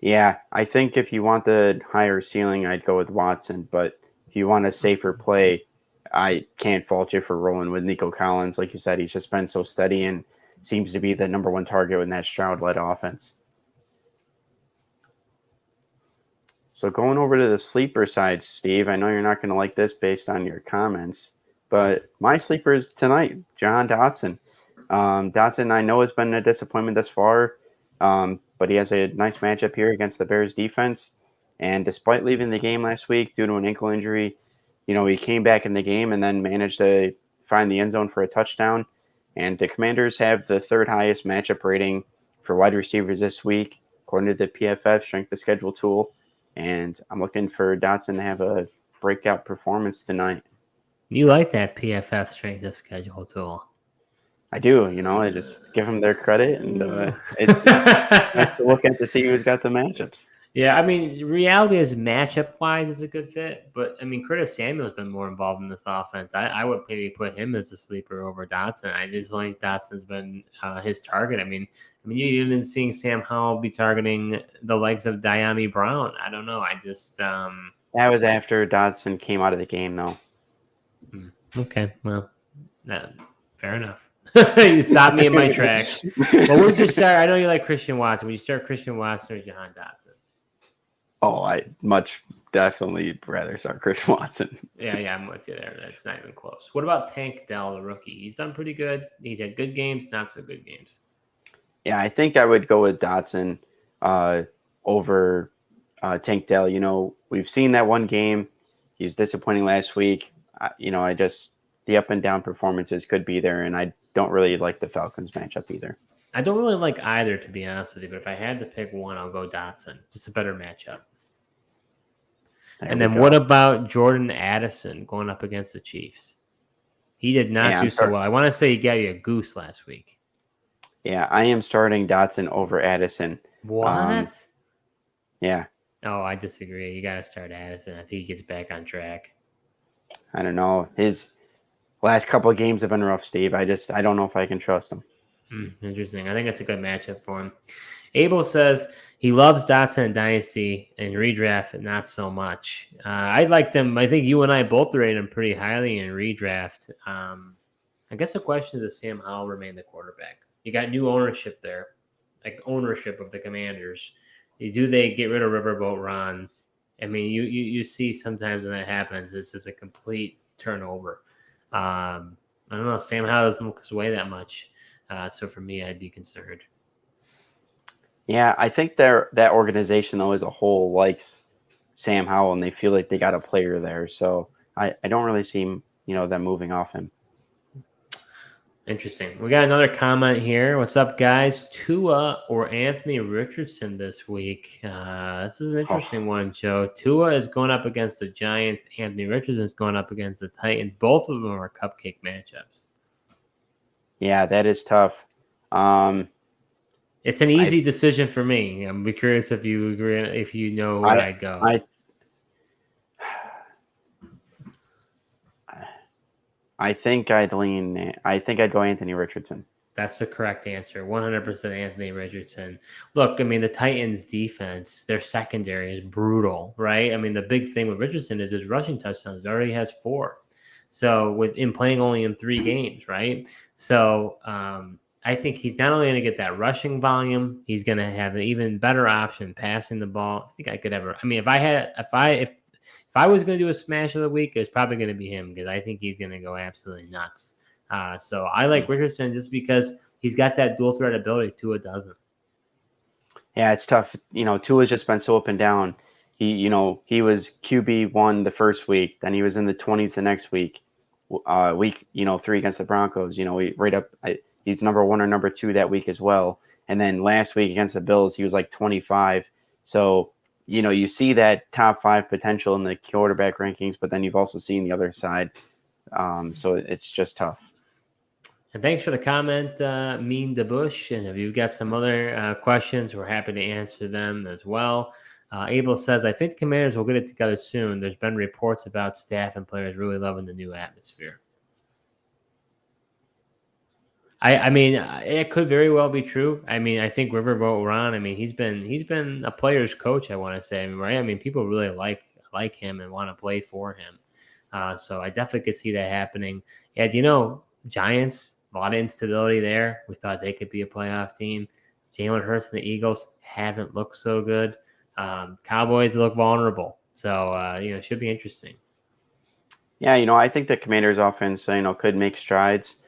Yeah, I think if you want the higher ceiling, I'd go with Watson, but if you want a safer play, I can't fault you for rolling with Nico Collins. Like you said, he's just been so steady and seems to be the number 1 target in that Stroud-led offense. So going over to the sleeper side, Steve, I know you're not going to like this based on your comments, but my sleeper is tonight, Jahan Dotson. Dotson, I know, has been a disappointment thus far, but he has a nice matchup here against the Bears defense. And despite leaving the game last week due to an ankle injury, he came back in the game and then managed to find the end zone for a touchdown. And the Commanders have the 3rd highest matchup rating for wide receivers this week, according to the PFF strength of schedule tool. And I'm looking for Dotson to have a breakout performance tonight. You like that PFF strength of schedule tool? I do. I just give them their credit, and it's nice to look at to see who's got the matchups. Yeah, I mean, reality is matchup-wise is a good fit, but, I mean, Curtis Samuel's been more involved in this offense. I would maybe put him as a sleeper over Dotson. I just think Dotson's been his target. I mean, you've been seeing Sam Howell be targeting the likes of Diami Brown. I don't know. I just that was after Dotson came out of the game, though. Okay, well, fair enough. You stopped me in my tracks. Well, would you start? I know you like Christian Watson. Would you start Christian Watson or Jahan Dotson? Oh, I much definitely rather start Christian Watson. Yeah, I'm with you there. That's not even close. What about Tank Dell, the rookie? He's done pretty good. He's had good games, not so good games. Yeah, I think I would go with Dotson over Tank Dell. We've seen that one game. He was disappointing last week. I just the up and down performances could be there, and I don't really like the Falcons matchup either. I don't really like either, to be honest with you. But if I had to pick one, I'll go Dotson. Just a better matchup. And then what about Jordan Addison going up against the Chiefs? He did not do so well. I want to say he gave you a goose last week. Yeah, I am starting Dotson over Addison. What? Yeah. Oh, I disagree. You got to start Addison. I think he gets back on track. I don't know. His last couple of games have been rough, Steve. I don't know if I can trust him. Interesting. I think it's a good matchup for him. Abel says he loves Dotson in Dynasty and redraft, not so much. I liked him. I think you and I both rated him pretty highly in redraft. I guess the question is, does Sam Howell remain the quarterback? You got new ownership there, like ownership of the Commanders. Do they get rid of Riverboat Ron? I mean, you see sometimes when that happens, it's just a complete turnover. I don't know. Sam Howell doesn't look his way that much. So for me, I'd be concerned. Yeah, I think that organization, though, as a whole likes Sam Howell, and they feel like they got a player there. So I don't really see them moving off him. Interesting. We got another comment here. What's up, guys? Tua or Anthony Richardson this week? This is an interesting one, Joe. Tua is going up against the Giants. Anthony Richardson is going up against the Titans. Both of them are cupcake matchups. Yeah, that is tough. It's an easy decision for me. I'm curious if you agree, if you know where I'd go. I think I'd go Anthony Richardson. That's the correct answer. 100% Anthony Richardson. Look, I mean, the Titans defense, their secondary is brutal, right? I mean, the big thing with Richardson is his rushing touchdowns. He already has 4. So with him playing only in 3 games, right? So I think he's not only going to get that rushing volume, he's going to have an even better option passing the ball. I think I could ever. I mean, if I was going to do a smash of the week, it's probably going to be him because I think he's going to go absolutely nuts. So I like Richardson just because he's got that dual threat ability. Tua doesn't. Yeah, it's tough. Tua's just been so up and down. He was QB1 the first week, then he was in the 20s the next week. Week 3 against the Broncos, he's number 1 or number 2 that week as well. And then last week against the Bills, he was like 25. So, you see that top 5 potential in the quarterback rankings, but then you've also seen the other side. So it's just tough. And thanks for the comment, Mean the Bush. And if you've got some other questions, we're happy to answer them as well. Abel says, I think the Commanders will get it together soon. There's been reports about staff and players really loving the new atmosphere. I mean, it could very well be true. I mean, I think Riverboat Ron, I mean, he's been a player's coach, I want to say, right? I mean, people really like him and want to play for him. So I definitely could see that happening. And, Giants, a lot of instability there. We thought they could be a playoff team. Jalen Hurts and the Eagles haven't looked so good. Cowboys look vulnerable. So, it should be interesting. Yeah, I think the Commanders offense, could make strides.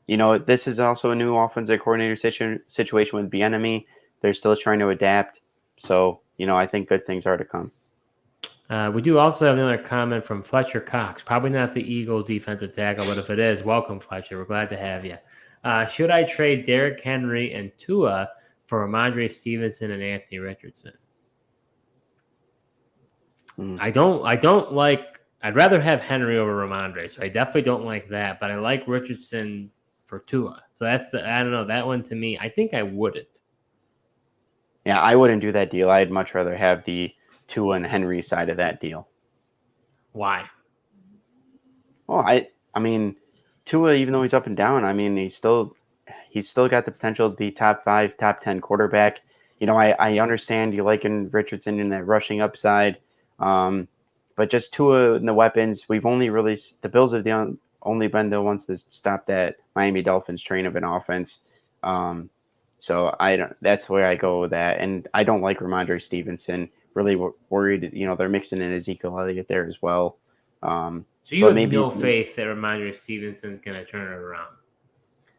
This is also a new offensive coordinator situation with Bieniemy. They're still trying to adapt. So, I think good things are to come. We do also have another comment from Fletcher Cox. Probably not the Eagles defensive tackle, but if it is, welcome, Fletcher. We're glad to have you. Should I trade Derrick Henry and Tua for Ramondre Stevenson and Anthony Richardson? I'd rather have Henry over Ramondre, so I definitely don't like that, but I like Richardson for Tua. So I don't know, that one to me, I think I wouldn't. Yeah, I wouldn't do that deal. I'd much rather have the Tua and Henry side of that deal. Why? Well, I mean, Tua, even though he's up and down, I mean, he's still got the potential to be top 5, top 10 quarterback. I understand you liking Richardson in that rushing upside, but just Tua and the weapons. We've only the Bills have only been the ones to stop that Miami Dolphins train of an offense. So I don't. That's where I go with that, and I don't like Ramondre Stevenson. Really worried. They're mixing in Ezekiel Elliott there as well. So you But have maybe no faith that Ramondre Stevenson's going to turn it around?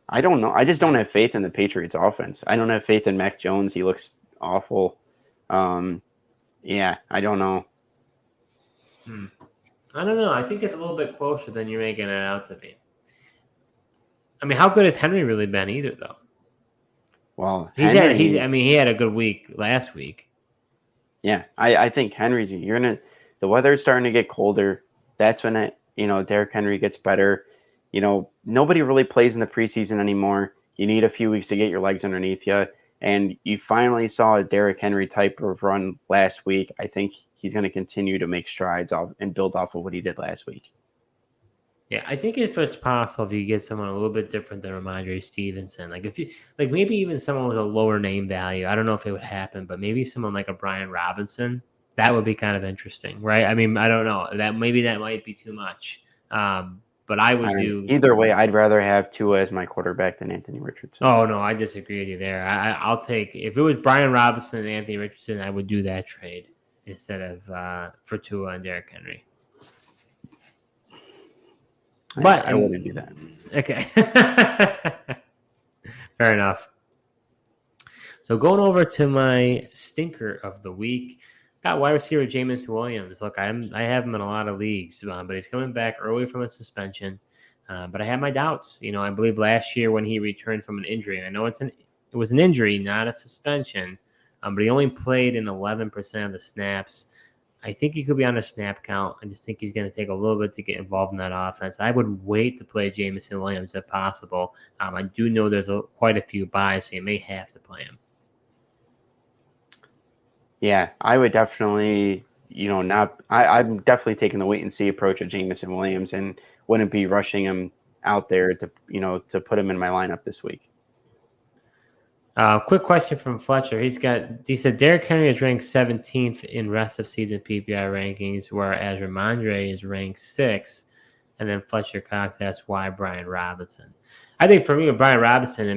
I don't know. I just don't have faith in the Patriots offense. I don't have faith in Mac Jones. He looks awful. Yeah, I don't know. I don't know. I think it's a little bit closer than you're making it out to be. I mean, how good has Henry really been either, though? Well, he had a good week last week. Yeah, I think Henry's. The weather's starting to get colder. That's when Derrick Henry gets better. Nobody really plays in the preseason anymore. You need a few weeks to get your legs underneath you. And you finally saw a Derrick Henry type of run last week. I think he's going to continue to make strides off and build off of what he did last week. Yeah, I think if it's possible, if you get someone a little bit different than Ramondre Stevenson, maybe even someone with a lower name value, I don't know if it would happen, but maybe someone like a Brian Robinson, that would be kind of interesting, right? I mean, I don't know, that might be too much. But I would do either way. I'd rather have Tua as my quarterback than Anthony Richardson. Oh no, I disagree with you there. I'll take if it was Brian Robinson and Anthony Richardson, I would do that trade instead of for Tua and Derrick Henry. But I wouldn't do that. Okay, fair enough. So going over to my stinker of the week. Got wide receiver Jameson Williams. Look, I have him in a lot of leagues, but he's coming back early from a suspension. But I have my doubts. I believe last year when he returned from an injury, and I know it was an injury, not a suspension, but he only played in 11% of the snaps. I think he could be on a snap count. I just think he's going to take a little bit to get involved in that offense. I would wait to play Jameson Williams if possible. I do know there's quite a few buys, so you may have to play him. Yeah, I would definitely, I'm definitely taking the wait and see approach of Jameson Williams and wouldn't be rushing him out there to put him in my lineup this week. Quick question from Fletcher. He said Derrick Henry is ranked 17th in rest of season PPR rankings, whereas Ramondre is ranked 6th. And then Fletcher Cox asked why Brian Robinson. I think for me with Brian Robinson,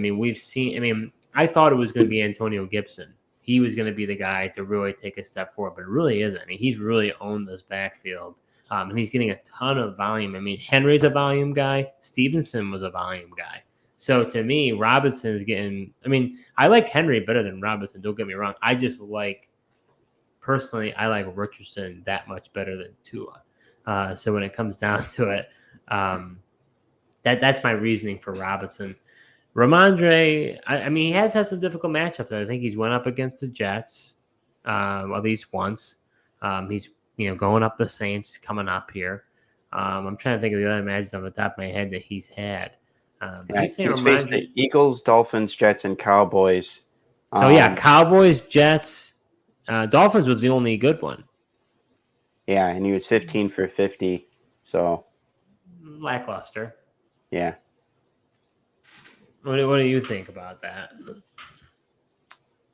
I thought it was going to be Antonio Gibson. He was going to be the guy to really take a step forward, but it really isn't. He's really owned this backfield, and he's getting a ton of volume. Henry's a volume guy. Stevenson was a volume guy. So to me, Robinson is getting – I like Henry better than Robinson. Don't get me wrong. I just personally, I like Richardson that much better than Tua. So when it comes down to it, that's my reasoning for Robinson. Ramondre, he has had some difficult matchups. I think he's went up against the Jets at least once. He's going up the Saints coming up here. I'm trying to think of the other matches on the top of my head that he's had. He's faced the Eagles, Dolphins, Jets, and Cowboys. So Cowboys, Jets, Dolphins was the only good one. Yeah, and he was 15 for 50. So lackluster. Yeah. What do you think about that?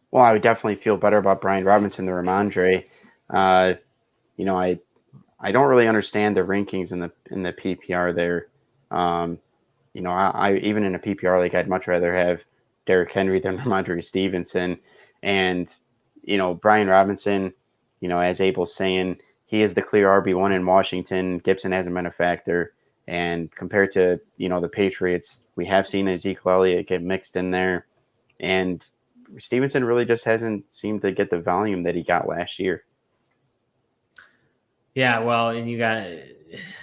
Well, I would definitely feel better about Brian Robinson than Ramondre. I don't really understand the rankings in the PPR there. I even in a PPR league, I'd much rather have Derrick Henry than Ramondre Stevenson. And Brian Robinson, as Abel's saying, he is the clear RB1 in Washington. Gibson hasn't been a factor. And compared to, the Patriots, we have seen Ezekiel Elliott get mixed in there. And Stevenson really just hasn't seemed to get the volume that he got last year. Yeah, well, and you got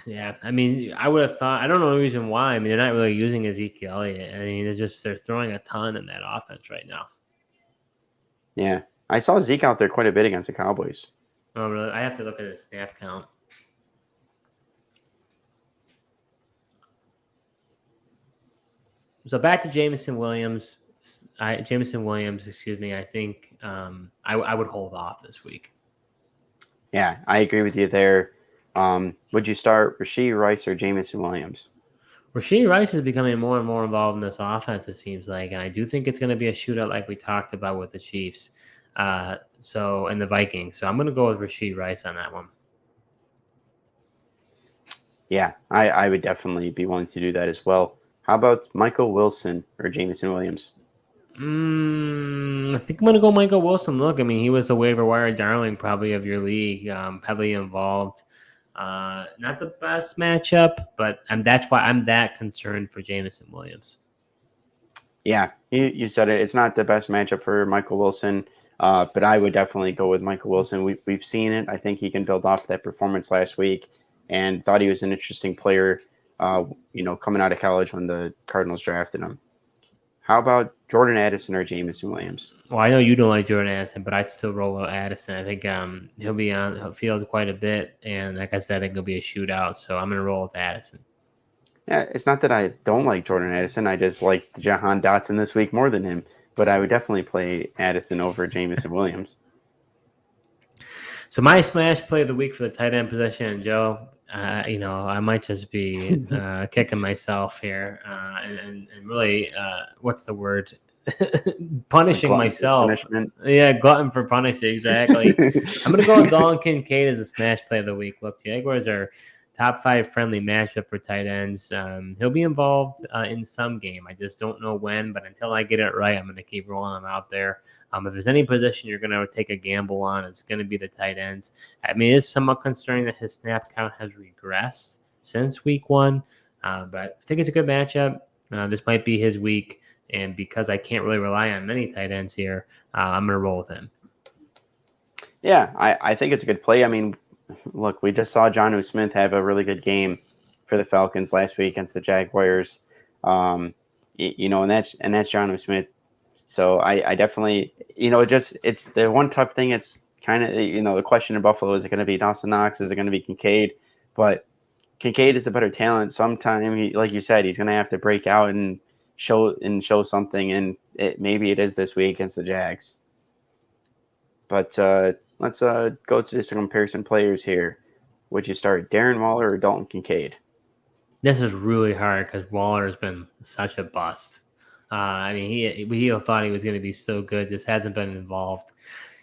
I would have thought, I don't know the reason why. They're not really using Ezekiel Elliott. They're throwing a ton in that offense right now. Yeah. I saw Zeke out there quite a bit against the Cowboys. Oh, really? I have to look at his snap count. So back to Jameson Williams. I think I would hold off this week. Yeah, I agree with you there. Would you start Rashee Rice or Jameson Williams? Rashee Rice is becoming more and more involved in this offense, it seems like, and I do think it's going to be a shootout like we talked about with the Chiefs and the Vikings. So I'm going to go with Rashee Rice on that one. Yeah, I would definitely be willing to do that as well. How about Michael Wilson or Jameson Williams? I think I'm gonna go Michael Wilson. Look, I mean, he was the waiver wire darling probably of your league, heavily involved. Not the best matchup, but that's why I'm that concerned for Jameson Williams. Yeah, you said it. It's not the best matchup for Michael Wilson, but I would definitely go with Michael Wilson. We've seen it. I think he can build off that performance last week, and thought he was an interesting player. Coming out of college when the Cardinals drafted him. How about Jordan Addison or Jameson Williams? Well, I know you don't like Jordan Addison, but I'd still roll with Addison. I think he'll be on the field quite a bit, and like I said, I think it'll be a shootout. So I'm gonna roll with Addison. Yeah, it's not that I don't like Jordan Addison. I just like Jahan Dotson this week more than him. But I would definitely play Addison over Jameson Williams. So my smash play of the week for the tight end position, Joe. I might just be kicking myself here, and really, what's the word? Punishing myself. Punishment. Yeah, glutton for punishment. Exactly. I'm gonna go with Dalton Kincaid as a smash play of the week. Look, Jaguars are top 5 friendly matchup for tight ends. He'll be involved in some game. I just don't know when, but until I get it right, I'm gonna keep rolling him out there. If there's any position you're going to take a gamble on, it's going to be the tight ends. I mean, it's somewhat concerning that his snap count has regressed since week 1, but I think it's a good matchup. This might be his week, and because I can't really rely on many tight ends here, I'm going to roll with him. Yeah, I think it's a good play. I mean, look, we just saw Jonnu Smith have a really good game for the Falcons last week against the Jaguars. And that's Jonnu Smith. So I definitely, it's the one tough thing. It's kind of, the question in Buffalo, is it going to be Dawson Knox? Is it going to be Kincaid? But Kincaid is a better talent. Sometime, like you said, he's going to have to break out and show something. And maybe it is this week against the Jags. But let's go to some comparison players here. Would you start Darren Waller or Dalton Kincaid? This is really hard because Waller has been such a bust. We thought he was going to be so good. Just hasn't been involved.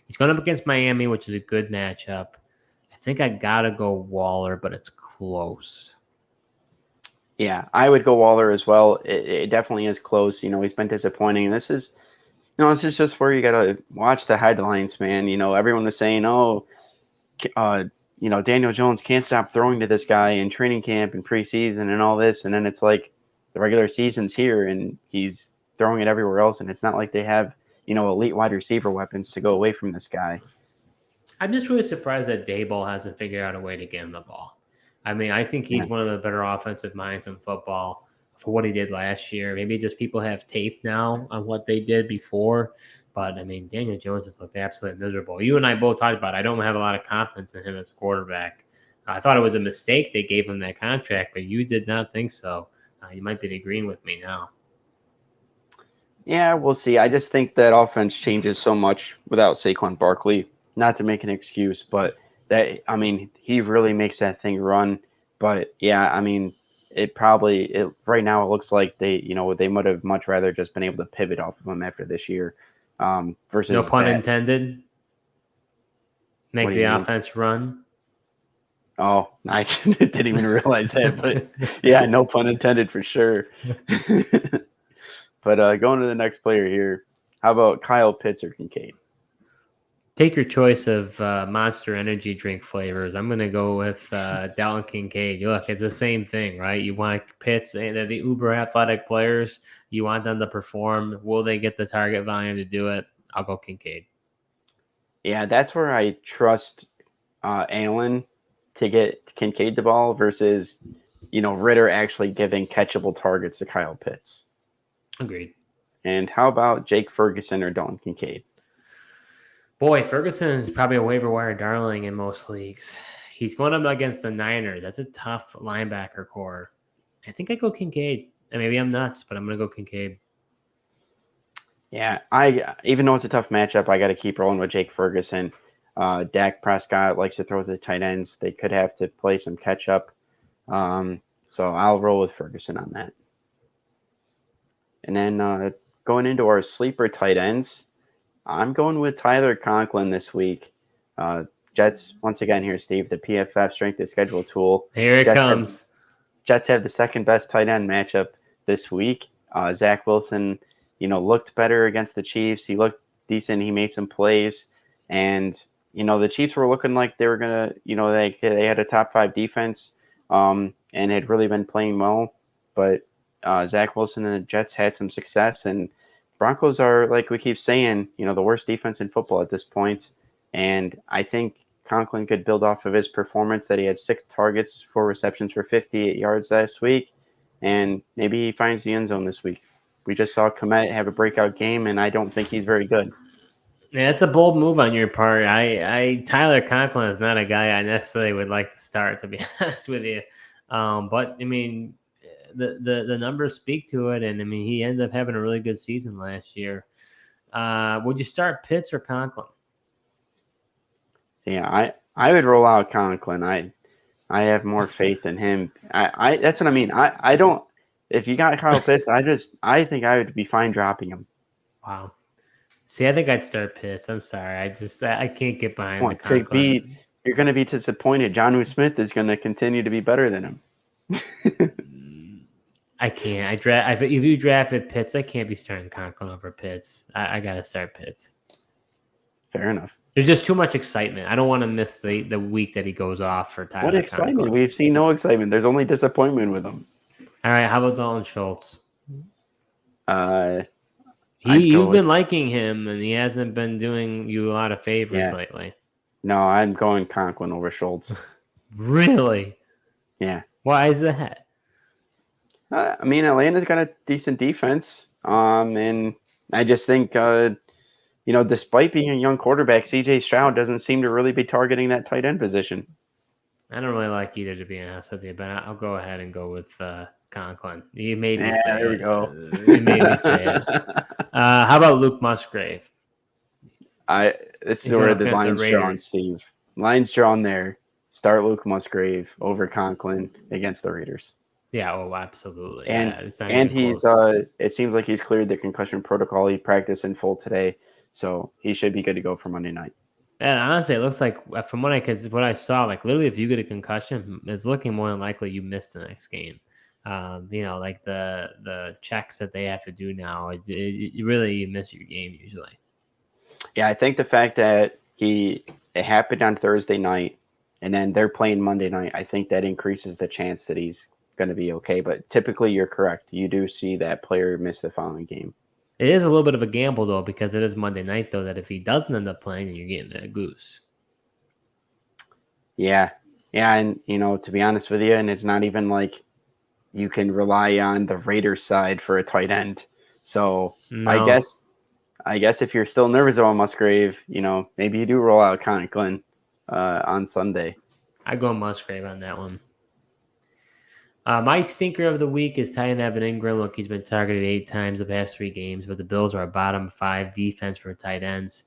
He's going up against Miami, which is a good matchup. I think I got to go Waller, but it's close. Yeah, I would go Waller as well. It definitely is close. He's been disappointing. This is just where you got to watch the headlines, man. Everyone was saying, Daniel Jones can't stop throwing to this guy in training camp and preseason and all this. And then it's like the regular season's here and he's throwing it everywhere else. And it's not like they have, elite wide receiver weapons to go away from this guy. I'm just really surprised that Daboll hasn't figured out a way to get him the ball. I mean, I think he's one of the better offensive minds in football for what he did last year. Maybe just people have tape now on what they did before. But, I mean, Daniel Jones has looked absolutely miserable. You and I both talked about it. I don't have a lot of confidence in him as a quarterback. I thought it was a mistake they gave him that contract, but you did not think so. You might be agreeing with me now. Yeah, we'll see. I just think that offense changes so much without Saquon Barkley. Not to make an excuse, but he really makes that thing run. But, yeah, I mean, right now it looks like they might have much rather just been able to pivot off of him after this year. Versus no pun intended. Make the offense run. Oh, I didn't even realize that, but yeah, no pun intended for sure. But going to the next player here, how about Kyle Pitts or Kincaid? Take your choice of Monster Energy drink flavors. I'm going to go with Dalton Kincaid. Look, it's the same thing, right? You want Pitts, they're the uber athletic players. You want them to perform. Will they get the target volume to do it? I'll go Kincaid. Yeah, that's where I trust Allen to get Kincaid the ball versus, Ritter actually giving catchable targets to Kyle Pitts. Agreed. And how about Jake Ferguson or Dalton Kincaid? Boy, Ferguson is probably a waiver wire darling in most leagues. He's going up against the Niners. That's a tough linebacker core. I think I go Kincaid. And maybe I'm nuts, but I'm going to go Kincaid. Yeah, even though it's a tough matchup, I got to keep rolling with Jake Ferguson. Dak Prescott likes to throw to the tight ends. They could have to play some catch up. So I'll roll with Ferguson on that. And then going into our sleeper tight ends, I'm going with Tyler Conklin this week. Jets, once again here, Steve, the PFF strength of schedule tool. Here it comes. Jets have the second best tight end matchup this week. Zach Wilson, looked better against the Chiefs. He looked decent. He made some plays, and the Chiefs were looking like they were gonna, they had a top 5 defense, and had really been playing well. But Zach Wilson and the Jets had some success, and Broncos are, like we keep saying, the worst defense in football at this point. And I think Conklin could build off of his performance that he had 6 targets, 4 receptions for 58 yards last week, and maybe he finds the end zone this week. We just saw Kmet have a breakout game, and I don't think he's very good. Yeah, it's a bold move on your part. Tyler Conklin is not a guy I necessarily would like to start, to be honest with you. But I mean, the numbers speak to it, and I mean, he ended up having a really good season last year. Would you start Pitts or Conklin? Yeah, I would roll out Conklin. I have more faith in him. I that's what I mean. I don't. If you got Kyle Pitts, I think I would be fine dropping him. Wow. See, I think I'd start Pitts. I'm sorry. I can't get behind the Conklin. You're going to be disappointed. Jonnu Smith is going to continue to be better than him. I can't. If you drafted Pitts, I can't be starting Conklin over Pitts. I got to start Pitts. Fair enough. There's just too much excitement. I don't want to miss the week that he goes off for Tyler. What excitement? Conklin. We've seen no excitement. There's only disappointment with him. All right. How about Dalton Schultz? You've been liking him, and he hasn't been doing you a lot of favors lately. No, I'm going Conklin over Schultz. Really? Yeah. Why is that? I mean, Atlanta's got a decent defense, and I just think, despite being a young quarterback, C.J. Stroud doesn't seem to really be targeting that tight end position. I don't really like either, to be honest with you, but I'll go ahead and go with Conklin. You made me say there it. We go. You made me say it. How about Luke Musgrave? This is where the line's drawn, Steve. Line's drawn there. Start Luke Musgrave over Conklin against the Raiders. Yeah, absolutely. And he's it seems like he's cleared the concussion protocol. He practiced in full today, so he should be good to go for Monday night. And honestly, it looks like from what I saw, like literally, if you get a concussion, it's looking more than likely you missed the next game. Like the checks that they have to do now, you really miss your game usually. Yeah, I think the fact that it happened on Thursday night, and then they're playing Monday night, I think that increases the chance that he's going to be okay. But typically, you're correct. You do see that player miss the following game. It is a little bit of a gamble, though, because it is Monday night, though, that if he doesn't end up playing, you're getting a goose. Yeah. Yeah, and, to be honest with you, and it's not even like you can rely on the Raiders side for a tight end. So no. I guess if you're still nervous about Musgrave, maybe you do roll out Conklin on Sunday. I go Musgrave on that one. My stinker of the week is tight end Evan Ingram. Look, he's been targeted 8 times the past 3 games, but the Bills are a bottom 5 defense for tight ends.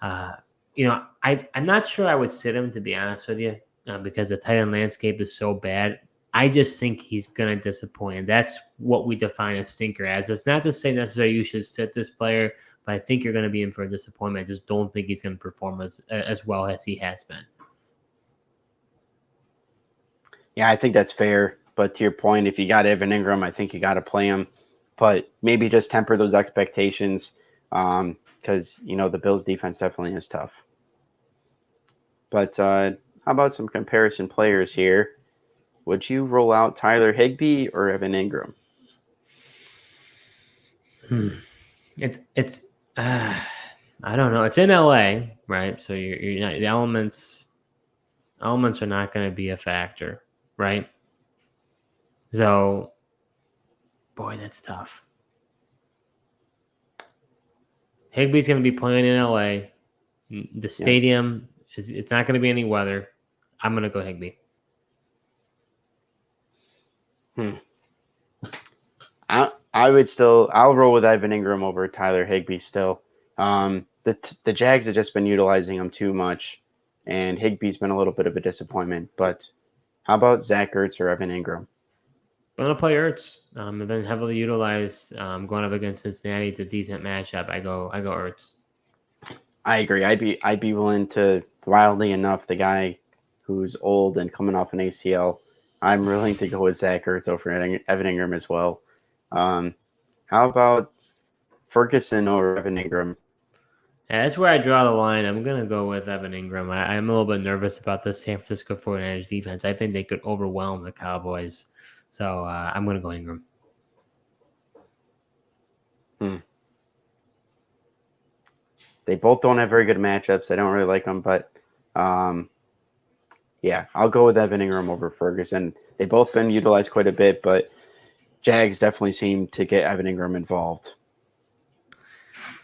I'm not sure I would sit him, to be honest with you, because the tight end landscape is so bad. I just think he's going to disappoint, and that's what we define a stinker as. It's not to say necessarily you should sit this player, but I think you're going to be in for a disappointment. I just don't think he's going to perform as well as he has been. Yeah, I think that's fair. But to your point, if you got Evan Ingram, I think you got to play him. But maybe just temper those expectations because, the Bills' defense definitely is tough. But how about some comparison players here? Would you roll out Tyler Higbee or Evan Ingram? It's I don't know. It's in LA, right? So you're not, the elements are not going to be a factor, right? So, boy, that's tough. Higbee's going to be playing in LA. The stadium it's not going to be any weather. I'm going to go Higbee. I'll roll with Evan Ingram over Tyler Higbee still. The Jags have just been utilizing him too much, and Higbee's been a little bit of a disappointment. But how about Zach Ertz or Evan Ingram? I'm going to play Ertz. They've been heavily utilized. Going up against Cincinnati, it's a decent matchup. I go Ertz. I agree. I'd be willing to, wildly enough, the guy who's old and coming off an ACL, I'm willing to go with Zach Ertz over Evan Ingram as well. How about Ferguson or Evan Ingram? Yeah, that's where I draw the line. I'm going to go with Evan Ingram. I'm a little bit nervous about the San Francisco 49ers defense. I think they could overwhelm the Cowboys. So I'm going to go Ingram. They both don't have very good matchups. I don't really like them, but yeah, I'll go with Evan Ingram over Ferguson. They've both been utilized quite a bit, but Jags definitely seem to get Evan Ingram involved.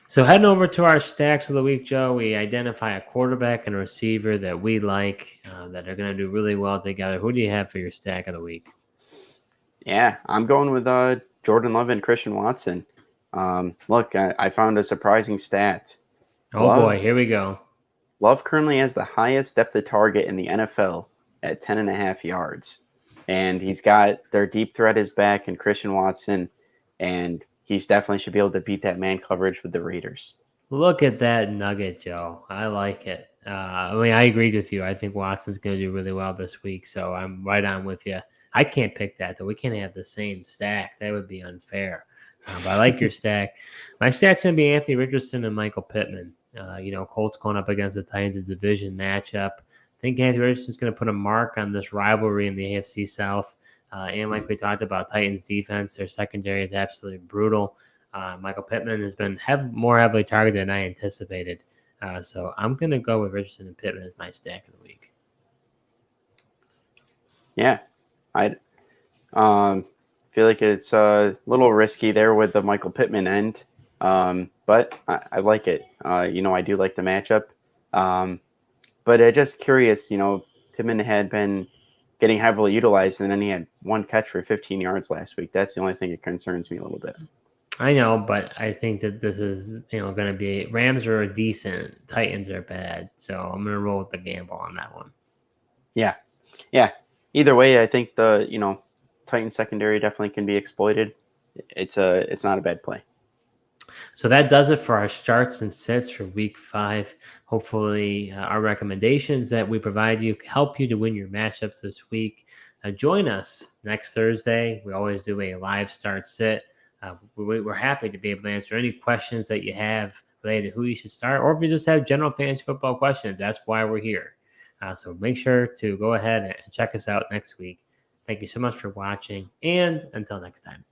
So heading over to our stacks of the week, Joe, we identify a quarterback and a receiver that we like that are going to do really well together. Who do you have for your stack of the week? Yeah, I'm going with Jordan Love and Christian Watson. Look, I found a surprising stat. Oh, boy, here we go. Love currently has the highest depth of target in the NFL at 10.5 yards. And he's got their deep threat is back in Christian Watson, and he's definitely should be able to beat that man coverage with the Raiders. Look at that nugget, Joe. I like it. I agreed with you. I think Watson's going to do really well this week, so I'm right on with you. I can't pick that, though. We can't have the same stack. That would be unfair. But I like your stack. My stack's going to be Anthony Richardson and Michael Pittman. Colts going up against the Titans, a division matchup. I think Anthony Richardson's going to put a mark on this rivalry in the AFC South. And like we talked about, Titans defense, their secondary is absolutely brutal. Michael Pittman has been more heavily targeted than I anticipated. So I'm going to go with Richardson and Pittman as my stack of the week. Yeah, I feel like it's a little risky there with the Michael Pittman end, but I like it. I do like the matchup. But I'm just curious, Pittman had been getting heavily utilized, and then he had one catch for 15 yards last week. That's the only thing that concerns me a little bit. I know, but I think that this is, going to be Rams are decent, Titans are bad. So I'm going to roll with the gamble on that one. Yeah. Either way, I think the Titan secondary definitely can be exploited. It's not a bad play. So that does it for our starts and sits for week 5. Hopefully our recommendations that we provide you help you to win your matchups this week. Join us next Thursday. We always do a live start sit. We're happy to be able to answer any questions that you have related to who you should start, or if you just have general fantasy football questions, that's why we're here. So make sure to go ahead and check us out next week. Thank you so much for watching, and until next time.